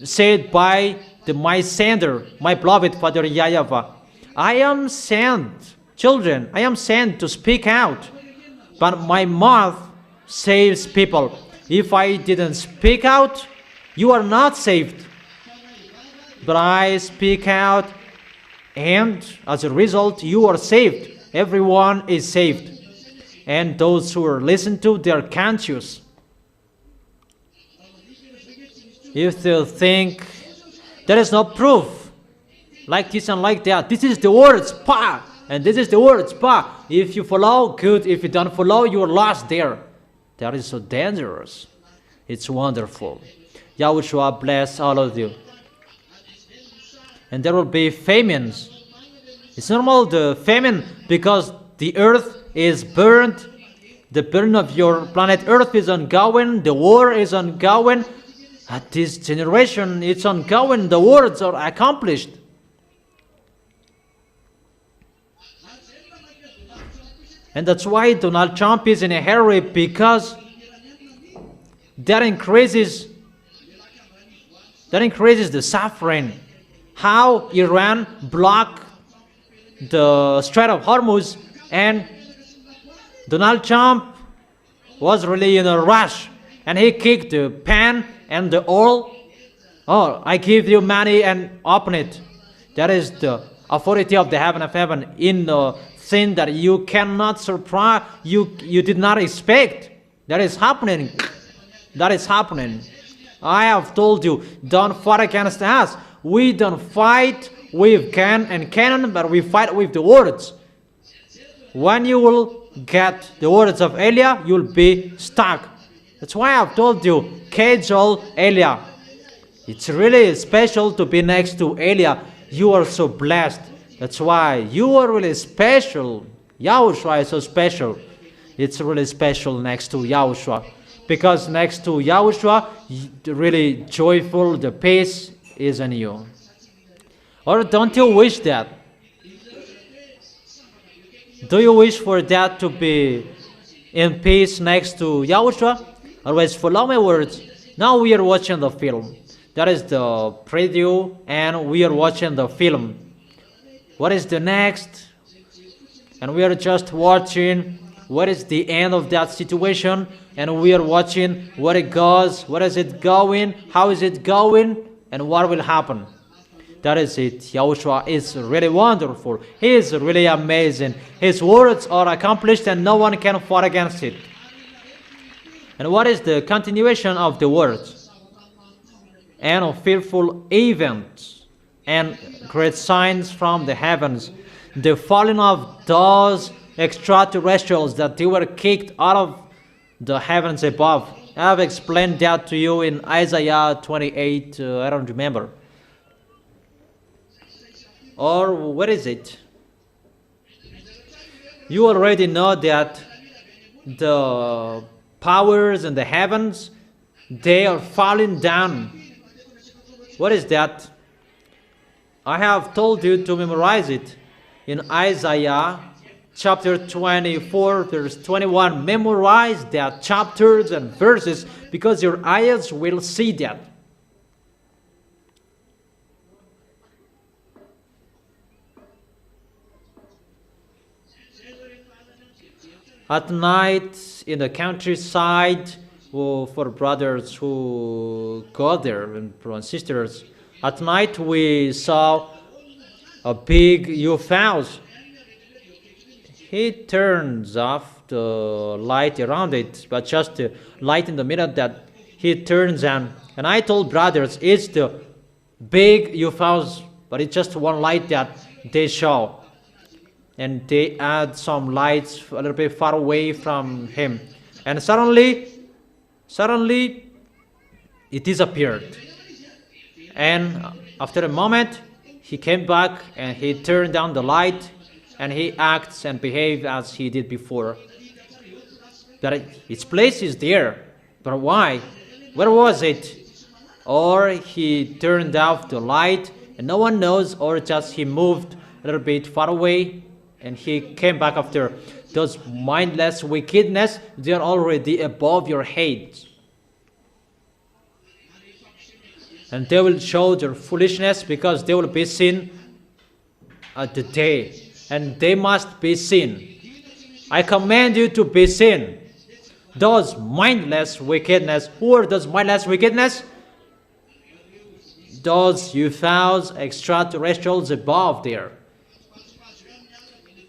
Said by my sender, my beloved Father YAHVAH. I am sent, children, I am sent to speak out, but my mouth saves people. If I didn't speak out, you are not saved. But I speak out, and as a result, you are saved. Everyone is saved. And those who are listened to, they are conscious. If they think there is no proof, like this and like that, this is the words, pa, and this is the words, pa. If you follow, good. If you don't follow, you are lost there. That is so dangerous. It's wonderful. YAHOSHUAH bless all of you. And there will be famines. It's normal, the famine, because the earth is burned. The burn of your planet Earth is ongoing. The war is ongoing. At this generation, it's ongoing. The words are accomplished. And that's why Donald Trump is in a hurry, because that increases the suffering. How Iran blocked the Strait of Hormuz, and Donald Trump was really in a rush, and he kicked the pan and the oil. Oh, I give you money and open it. That is the authority of the heaven of heaven in the thing that you cannot surprise, you did not expect. That is happening. That is happening. I have told you, don't fight against us. We don't fight with gun and cannon, but we fight with the words. When you will get the words of Elia, you'll be stuck. That's why I've told you, cajole Elia. It's really special to be next to Elia. You are so blessed. That's why you are really special. YAHOSHUAH is so special. It's really special next to YAHOSHUAH. Because next to YAHOSHUAH, really joyful, the peace is in you. Or don't you wish that? Do you wish for that to be in peace next to YAHOSHUAH? Always follow my words. Now we are watching the film. That is the preview, and we are watching the film. What is the next? And we are just watching what is the end of that situation, and we are watching where it goes, where is it going, how is it going, and what will happen. That is it. YAHOSHUAH is really wonderful. He is really amazing. His words are accomplished, and no one can fight against it. And what is the continuation of the words? And of fearful events and great signs from the heavens, the falling of those extraterrestrials that they were kicked out of the heavens above. I have explained that to you in Isaiah 28, I don't remember. Or what is it? You already know that the powers in the heavens, they are falling down. What is that? I have told you to memorize it in Isaiah chapter 24 verse 21. Memorize that chapters and verses, because your eyes will see that. At night in the countryside, for brothers who go there and sisters, at night we saw a big UFO. He turns off the light around it, but just the light in the middle that he turns on. And I told brothers, it's the big UFOs, but it's just one light that they show. And they add some lights a little bit far away from him. And suddenly it disappeared. And after a moment, he came back and he turned down the light, and he acts and behaves as he did before. That its place is there, but why? Where was it? Or he turned off the light and no one knows, or just he moved a little bit far away and he came back after those mindless wickedness, they are already above your head. And they will show their foolishness because they will be seen at the day. And they must be seen. I command you to be seen. Those mindless wickedness. Who are those mindless wickedness? Those UFOs, extraterrestrials above there.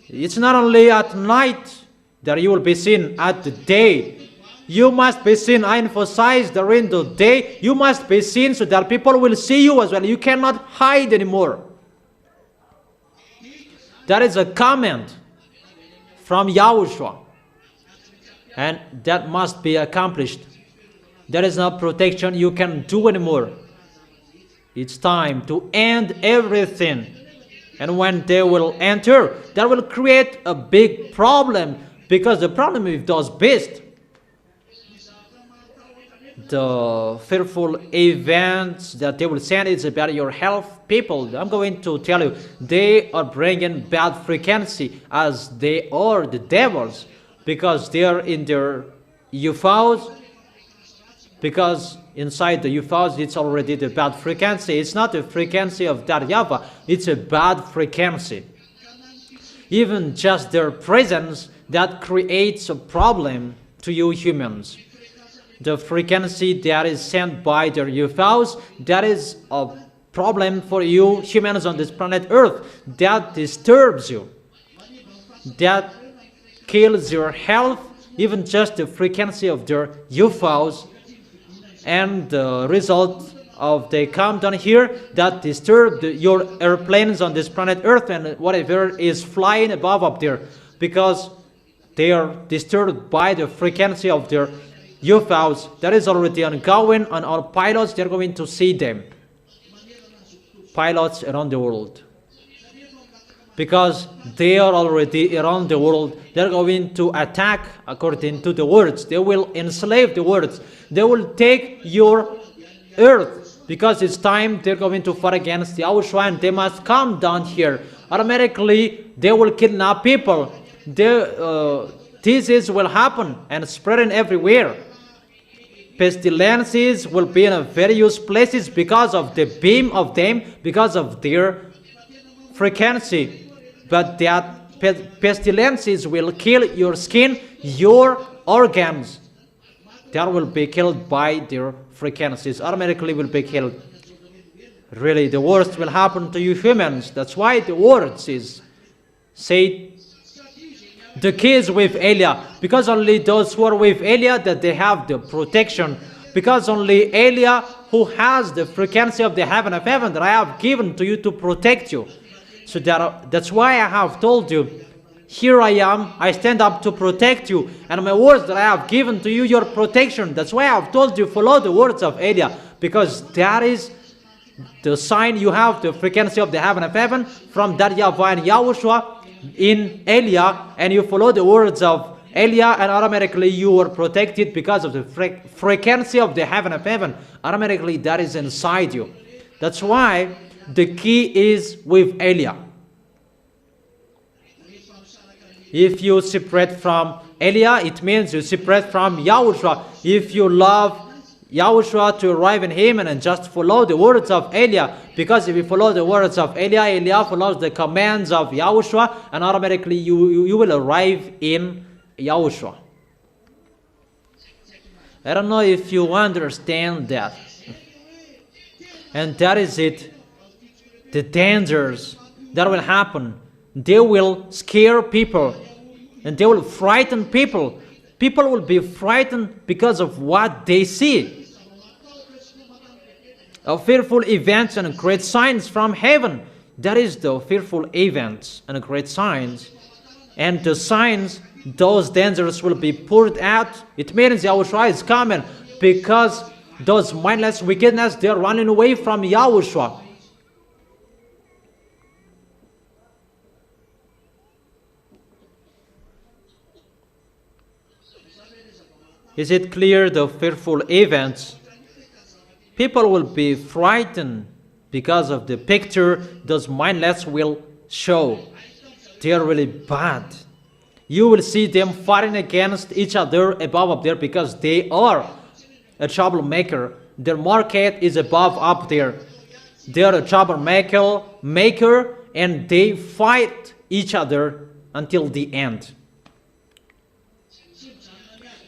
It's not only at night that you will be seen, at the day. You must be seen. I emphasize during the day. You must be seen so that people will see you as well. You cannot hide anymore. That is a command from Yahushua. And that must be accomplished. There is no protection you can do anymore. It's time to end everything. And when they will enter, that will create a big problem. Because the problem with those beasts, the fearful events that they will send is about your health. People, I'm going to tell you, they are bringing bad frequency as they are the devils. Because they are in their UFOs. Because inside the UFOs, it's already the bad frequency. It's not the frequency of that YAHVAH. It's a bad frequency. Even just their presence, that creates a problem to you humans. The frequency that is sent by their UFOs, that is a problem for you humans on this planet Earth. That disturbs you. That kills your health. Even just the frequency of their UFOs. And the result of they come down here, that disturb your airplanes on this planet Earth and whatever is flying above up there. Because they are disturbed by the frequency of their UFOs. That is already ongoing, and our pilots, they're going to see them. Pilots around the world. Because they are already around the world, they're going to attack according to the words. They will enslave the words. They will take your earth. Because it's time they're going to fight against YAHOSHUAH, and they must come down here. Automatically, they will kidnap people. Disease will happen and spreading everywhere. Pestilences will be in various places because of the beam of them, because of their frequency. But that pestilences will kill your skin, your organs. That will be killed by their frequencies. Automatically will be killed. Really, the worst will happen to you humans. That's why the words is said. The kids with Elia, because only those who are with Elia that they have the protection. Because only Elia who has the frequency of the heaven of heaven that I have given to you to protect you. So that's why I have told you, here I am, I stand up to protect you. And my words that I have given to you, your protection. That's why I have told you, follow the words of Elia. Because that is the sign you have, the frequency of the heaven of heaven, from that YAHVAH and YAHOSHUAH in Elia, and you follow the words of Elia, and automatically you are protected because of the frequency of the heaven of heaven. Automatically that is inside you. That's why the key is with Elia. If you separate from Elia, it means you separate from YAHOSHUAH. If you love YAHOSHUAH to arrive in Him and just follow the words of Elia. Because if you follow the words of Elia, Elia follows the commands of YAHOSHUAH, and automatically you will arrive in YAHOSHUAH. I don't know if you understand that. And that is it. The dangers that will happen. They will scare people. And they will frighten people. People will be frightened because of what they see. Fearful events and great signs from heaven. That is the fearful events and great signs. And the signs, those dangers will be poured out. It means YAHOSHUAH is coming. Because those mindless wickedness, they are running away from YAHOSHUAH. Is it clear, the fearful events? People will be frightened because of the picture those mindless will show. They are really bad. You will see them fighting against each other above up there because they are a troublemaker. Their market is above up there. They are a troublemaker, and they fight each other until the end.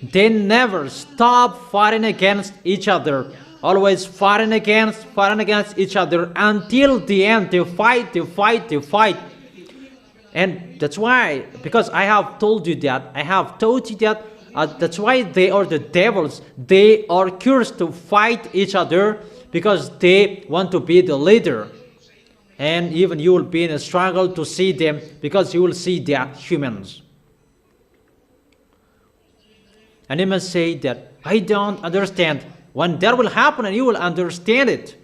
They never stop fighting against each other. Always fighting against each other until the end. They fight. And that's why, because I have told you that, that's why they are the devils. They are cursed to fight each other because they want to be the leader. And even you will be in a struggle to see them because you will see they are humans. And you must say that, I don't understand. When that will happen, and you will understand it.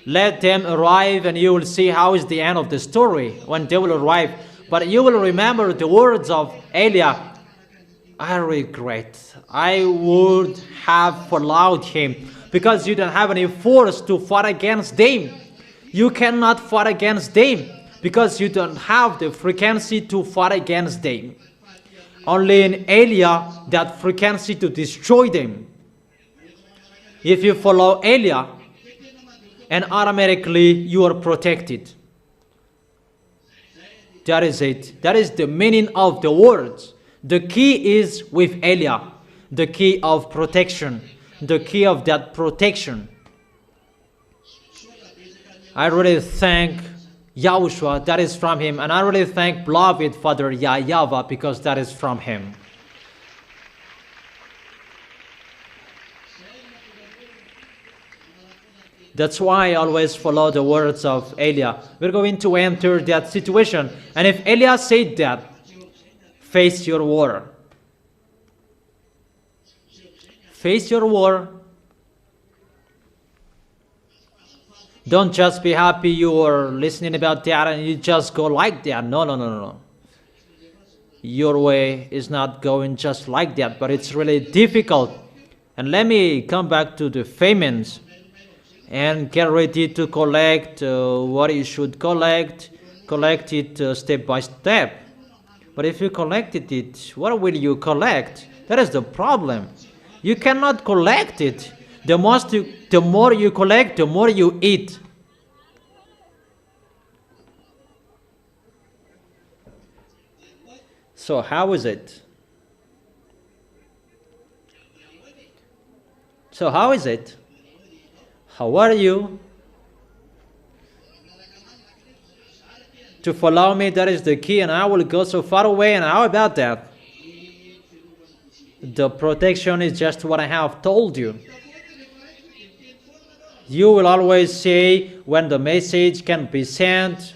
Let them arrive, and you will see how is the end of the story when they will arrive. But you will remember the words of Eliah. I regret. I would have followed him because you don't have any force to fight against them. You cannot fight against them because you don't have the frequency to fight against them. Only in Eliah that frequency to destroy them. If you follow Eliah, and automatically you are protected. That is it. That is the meaning of the words. The key is with Eliah. The key of protection. The key of that protection. I really thank YAHOSHUAH, that is from him. And I really thank beloved Father YAHVAH because that is from him. That's why I always follow the words of Eliah. We're going to enter that situation. And if Eliah said that, face your war. Face your war. Don't just be happy you are listening about that and you just go like that. No. Your way is not going just like that, but it's really difficult. And let me come back to the famines. And get ready to collect what you should collect. Collect it step by step. But if you collected it, what will you collect? That is the problem. You cannot collect it. The more you collect, the more you eat. So how is it? How are you? To follow me, that is the key, and I will go so far away. And how about that? The protection is just what I have told you. You will always say when the message can be sent,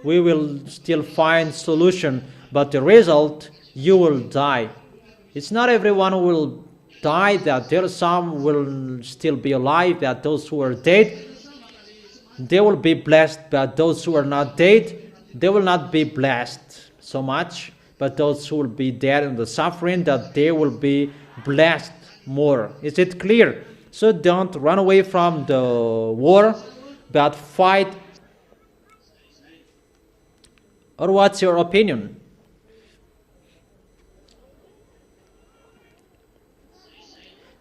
we will still find solution, but the result, you will die. It's not everyone who will die, that there are some will still be alive, that those who are dead, they will be blessed, but those who are not dead, they will not be blessed so much, but those who will be dead in the suffering, that they will be blessed more. Is it clear? So don't run away from the war, but fight. Or what's your opinion?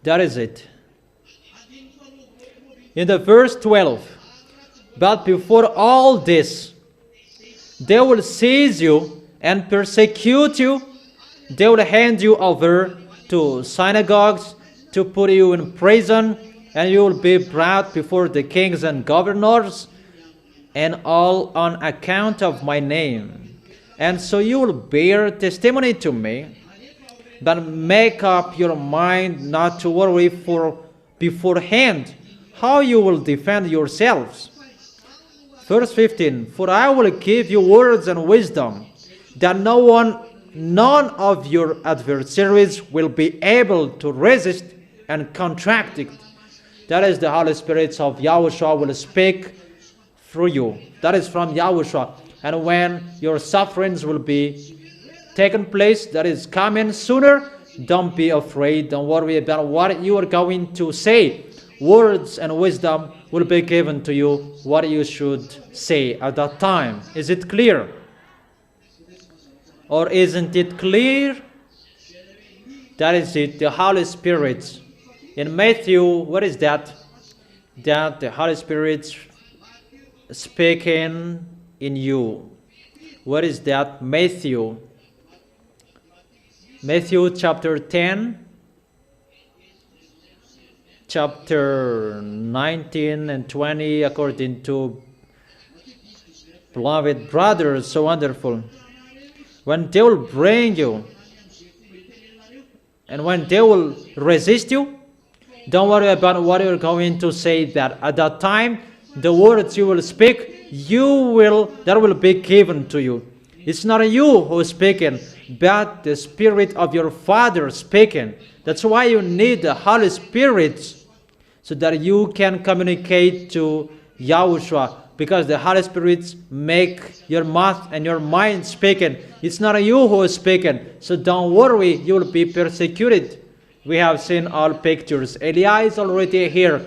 That is it. In the verse 12, but before all this, they will seize you and persecute you. They will hand you over to synagogues to put you in prison, and you will be brought before the kings and governors, and all on account of my name. And so you will bear testimony to me. But make up your mind not to worry for beforehand how you will defend yourselves. Verse 15, for I will give you words and wisdom, that none of your adversaries will be able to resist and contract it. That is the Holy Spirit of YAHOSHUAH will speak through you. That is from YAHOSHUAH. And when your sufferings will be taken place, that is coming sooner, don't be afraid. Don't worry about what you are going to say, words and wisdom will be given to you what you should say at that time. Is it clear? Or isn't it clear? That is it, the Holy Spirit. In Matthew, what is that? That the Holy Spirit speaking in you. What is that? Matthew chapter 10, chapter 19 and 20, according to beloved brothers, so wonderful. When they will bring you, and when they will resist you, don't worry about what you're going to say. That at that time, the words you will speak, that will be given to you. It's not you who is speaking, but the Spirit of your Father speaking. That's why you need the Holy Spirit, so that you can communicate to YAHOSHUAH, because the Holy Spirit make your mouth and your mind speaking. It's not you who is speaking, so don't worry, you will be persecuted. We have seen all pictures. Eliah is already here.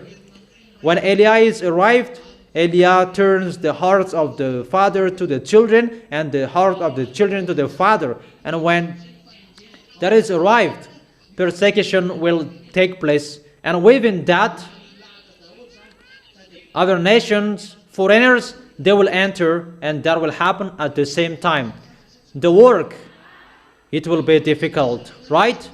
When Eliah arrived, Eliah turns the hearts of the father to the children, and the heart of the children to the father. And when that is arrived, persecution will take place. And within that, other nations, foreigners, they will enter, and that will happen at the same time. The work, it will be difficult, right?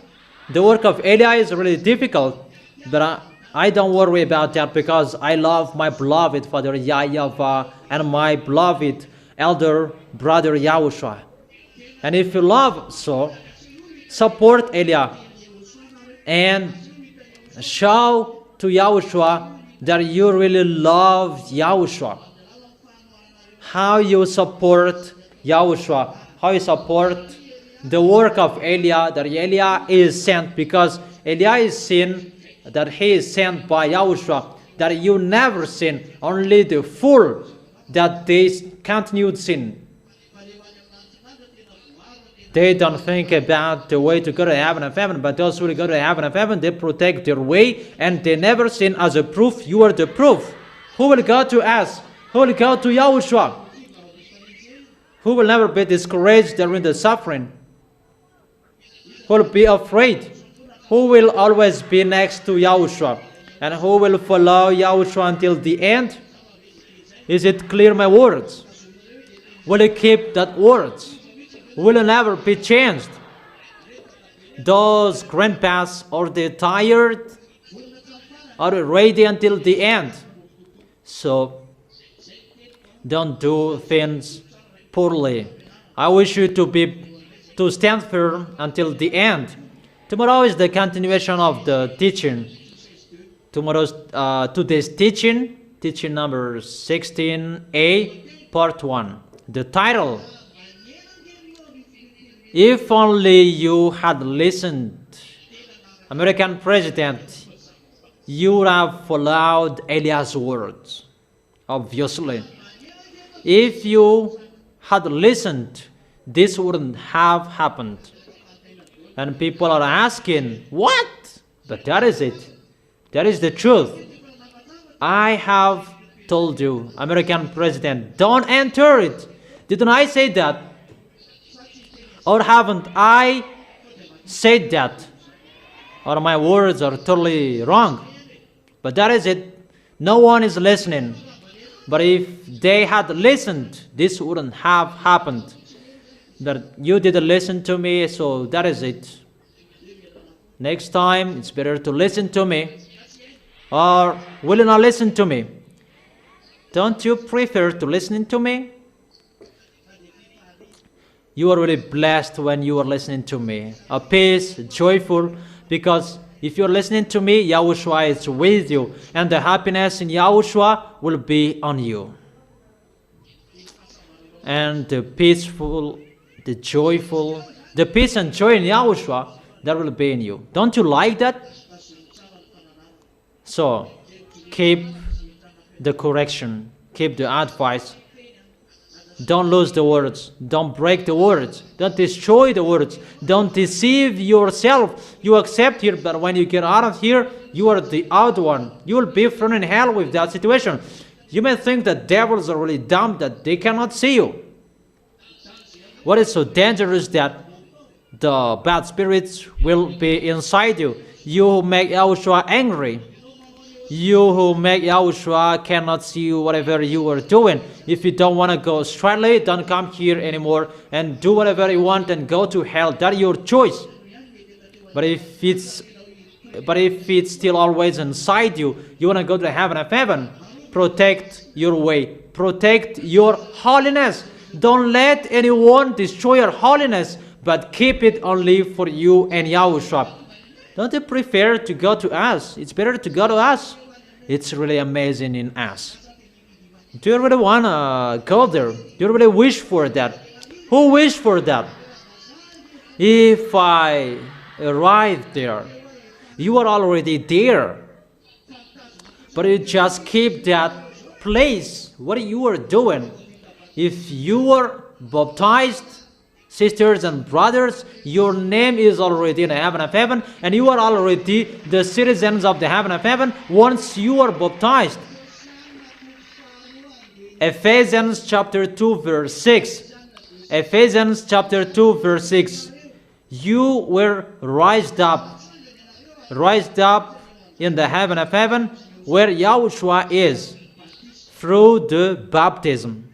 The work of Eliah is really difficult, but I don't worry about that, because I love my beloved Father YAHVAH and my beloved elder brother YAHOSHUAH. And if you love so, support Eliah and show to YAHOSHUAH that you really love YAHOSHUAH. How you support YAHOSHUAH, how you support the work of Eliah, that Eliah is sent, because Eliah is seen, that he is sent by YAHOSHUAH, that you never sin, only the fool that they continued sin. They don't think about the way to go to heaven of heaven, but those who go to heaven of heaven, they protect their way, and they never sin. As a proof, you are the proof. Who will go to us? Who will go to YAHOSHUAH? Who will never be discouraged during the suffering? Who will be afraid? Who will always be next to YAHOSHUAH? And who will follow YAHOSHUAH until the end? Is it clear, my words? Will you keep that words? Will you never be changed? Those grandpas, are they tired? Are they ready until the end? So, don't do things poorly. I wish you to stand firm until the end. Tomorrow is the continuation of the teaching. Today's teaching number 16a, part 1. The title: If only you had listened, American president, you would have followed Eliah's words, obviously. If you had listened, this wouldn't have happened. And people are asking, what? But that is it. That is the truth. I have told you, American president, don't enter it. Didn't I say that? Or haven't I said that? Or my words are totally wrong? But that is it. No one is listening. But if they had listened, this wouldn't have happened. But you didn't listen to me, so that is it. Next time, it's better to listen to me. Or will you not listen to me? Don't you prefer to listen to me? You are really blessed when you are listening to me. A peace, joyful, because if you're listening to me, YAHOSHUAH is with you, and the happiness in YAHOSHUAH will be on you. And the peaceful, the joyful, the peace and joy in YAHOSHUAH, that will be in you. Don't you like that? So, keep the correction, keep the advice. Don't lose the words. Don't break the words. Don't destroy the words. Don't deceive yourself. You accept here, but when you get out of here, You are the odd one. You will be thrown in hell with that situation. You may think that devils are really dumb that they cannot see you. What is so dangerous that the bad spirits will be inside you. You who make YAHOSHUAH angry. You who make YAHOSHUAH cannot see you whatever you are doing. If you don't want to go straightly, don't come here anymore and do whatever you want and go to hell. That's your choice. But if it's still always inside you, you want to go to the heaven of heaven, protect your way. Protect your holiness. Don't let anyone destroy your holiness, but keep it only for you and YAHOSHUAH. Don't you prefer to go to us? It's better to go to us. It's really amazing in us. Do you really want to go there? Do you really wish for that? Who wish for that? If I arrive there, you are already there. But you just keep that place. What you are doing? If you are baptized, sisters and brothers, your name is already in the heaven of heaven, and you are already the citizens of the heaven of heaven once you are baptized. Ephesians chapter 2 verse 6. Ephesians chapter 2 verse 6. You were raised up in the heaven of heaven where YAHOSHUAH is through the baptism.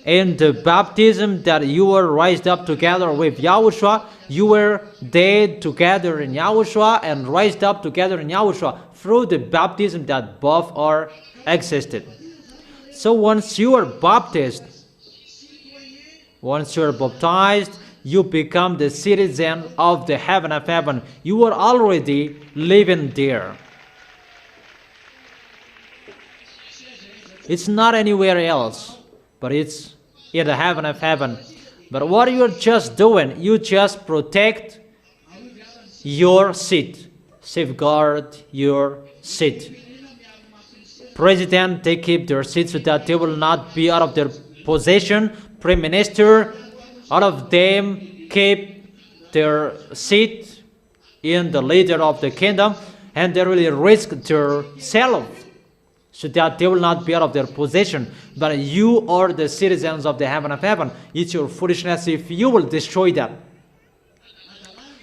In the baptism that you were raised up together with YAHOSHUAH, you were dead together in YAHOSHUAH and raised up together in YAHOSHUAH through the baptism that both are existed. So once you are baptized, you become the citizen of the heaven of heaven. You are already living there. It's not anywhere else, but it's in the heaven of heaven. But what you're just doing, you just protect your seat, safeguard your seat. President, they keep their seats so that they will not be out of their possession. Prime Minister, all of them keep their seat in the leader of the kingdom, and they really risk their self so that they will not be out of their possession. But you are the citizens of the heaven of heaven. It's your foolishness if you will destroy that.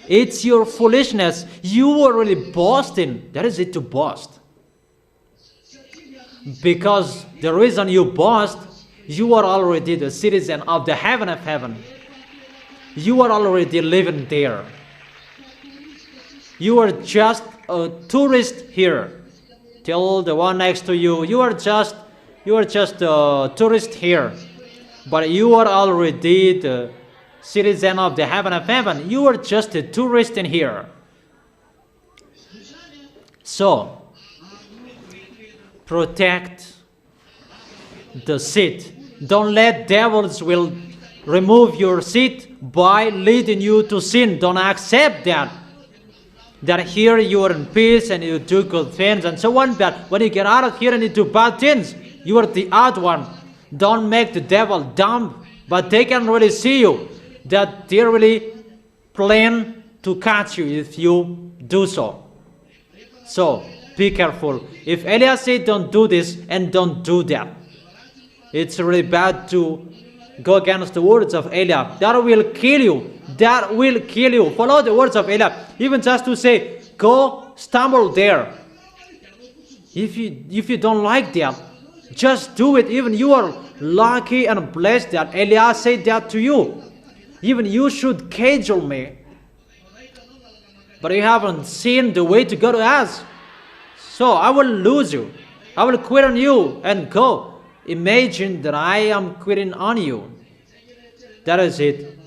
It's your foolishness. You are really boasting. That is it, to boast. Because the reason you boast, you are already the citizen of the heaven of heaven. You are already living there. You are just a tourist here. Tell the one next to you, you are just a tourist here, but you are already the citizen of the heaven of heaven. You are just a tourist in here. So protect the seat. Don't let devils will remove your seat by leading you to sin. Don't accept that here you are in peace and you do good things and so on, but when you get out of here and you do bad things, you are the odd one. Don't make the devil dumb, but they can really see you, that they really plan to catch you if you do so. So be careful. If Elias said don't do this and don't do that, it's really bad to go against the words of Elias. That will kill you. That will kill you. Follow the words of Elias. Even just to say, go stumble there. If you don't like that, just do it. Even you are lucky and blessed that Elias said that to you. Even you should cajole me. But you haven't seen the way to go to us. So I will lose you. I will quit on you and go. Imagine that I am quitting on you. That is it.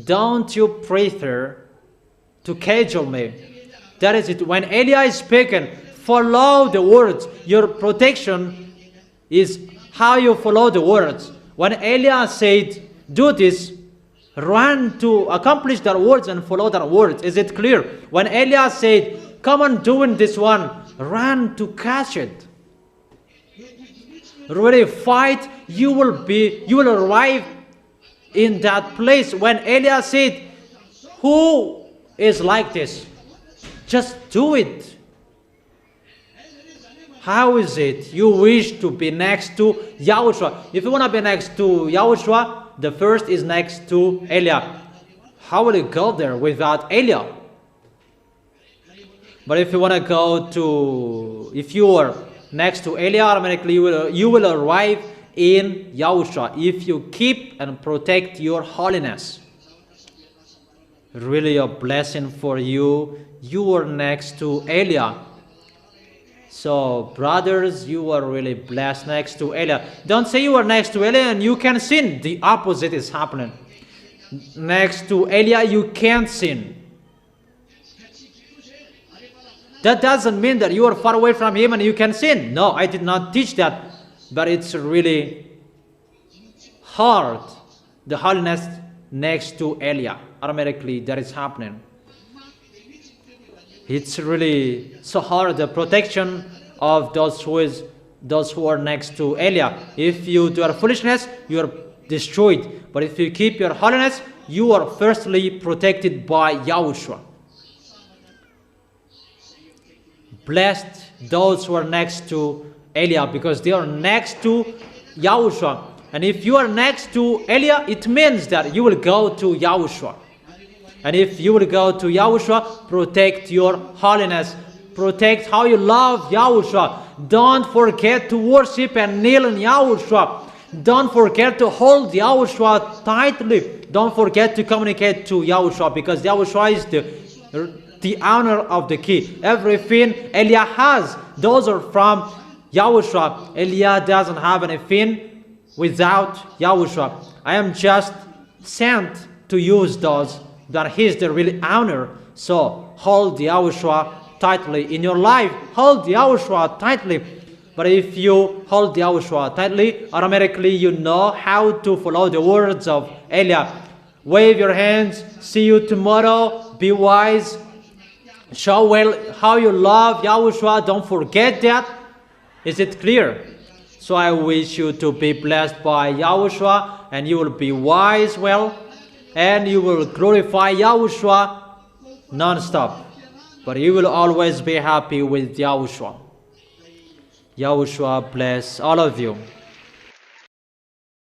Don't you prefer to cajole me? That is it. When Elias is speaking, follow the words. Your protection is how you follow the words. When Elias said, do this, run to accomplish that words and follow that words. Is it clear? When Elias said, come on doing this one, run to catch it. Really fight, you will arrive in that place. When Elias said, who is like this? Just do it. How is it you wish to be next to Yahushua? If you want to be next to Yahushua, the first is next to Eliah. How will you go there without Eliah? But if you want to go to, if you are next to Eliah, automatically you will arrive in Yahushua if you keep and protect your holiness. Really a blessing for you. You are next to Eliah. So, brothers, you are really blessed next to Eliah. Don't say you are next to Eliah and you can sin. The opposite is happening. Next to Eliah, you can't sin. That doesn't mean that you are far away from him and you can sin. No, I did not teach that. But it's really hard. The holiness next to Eliah. Automatically, that is happening. It's really so hard, the protection of those who are next to Eliah. If you do foolishness, you are destroyed. But if you keep your holiness, you are firstly protected by Yahushua. Blessed those who are next to Eliah, because they are next to Yahushua. And if you are next to Eliah, it means that you will go to Yahushua. And if you will go to Yahushua, protect your holiness. Protect how you love Yahushua. Don't forget to worship and kneel in Yahushua. Don't forget to hold Yahushua tightly. Don't forget to communicate to Yahushua, because Yahushua is the owner of the key. Everything Eliah has, those are from Yahushua. Eliah doesn't have anything without Yahushua. I am just sent to use those, that he's the real owner. So hold Yahushua tightly in your life. Hold Yahushua tightly. But if you hold Yahushua tightly, automatically you know how to follow the words of Eliah. Wave your hands. See you tomorrow. Be wise. Show well how you love Yahushua. Don't forget that. Is it clear? So I wish you to be blessed by Yahushua, and you will be wise well, and you will glorify Yahushua non-stop. But you will always be happy with Yahushua. Yahushua bless all of you.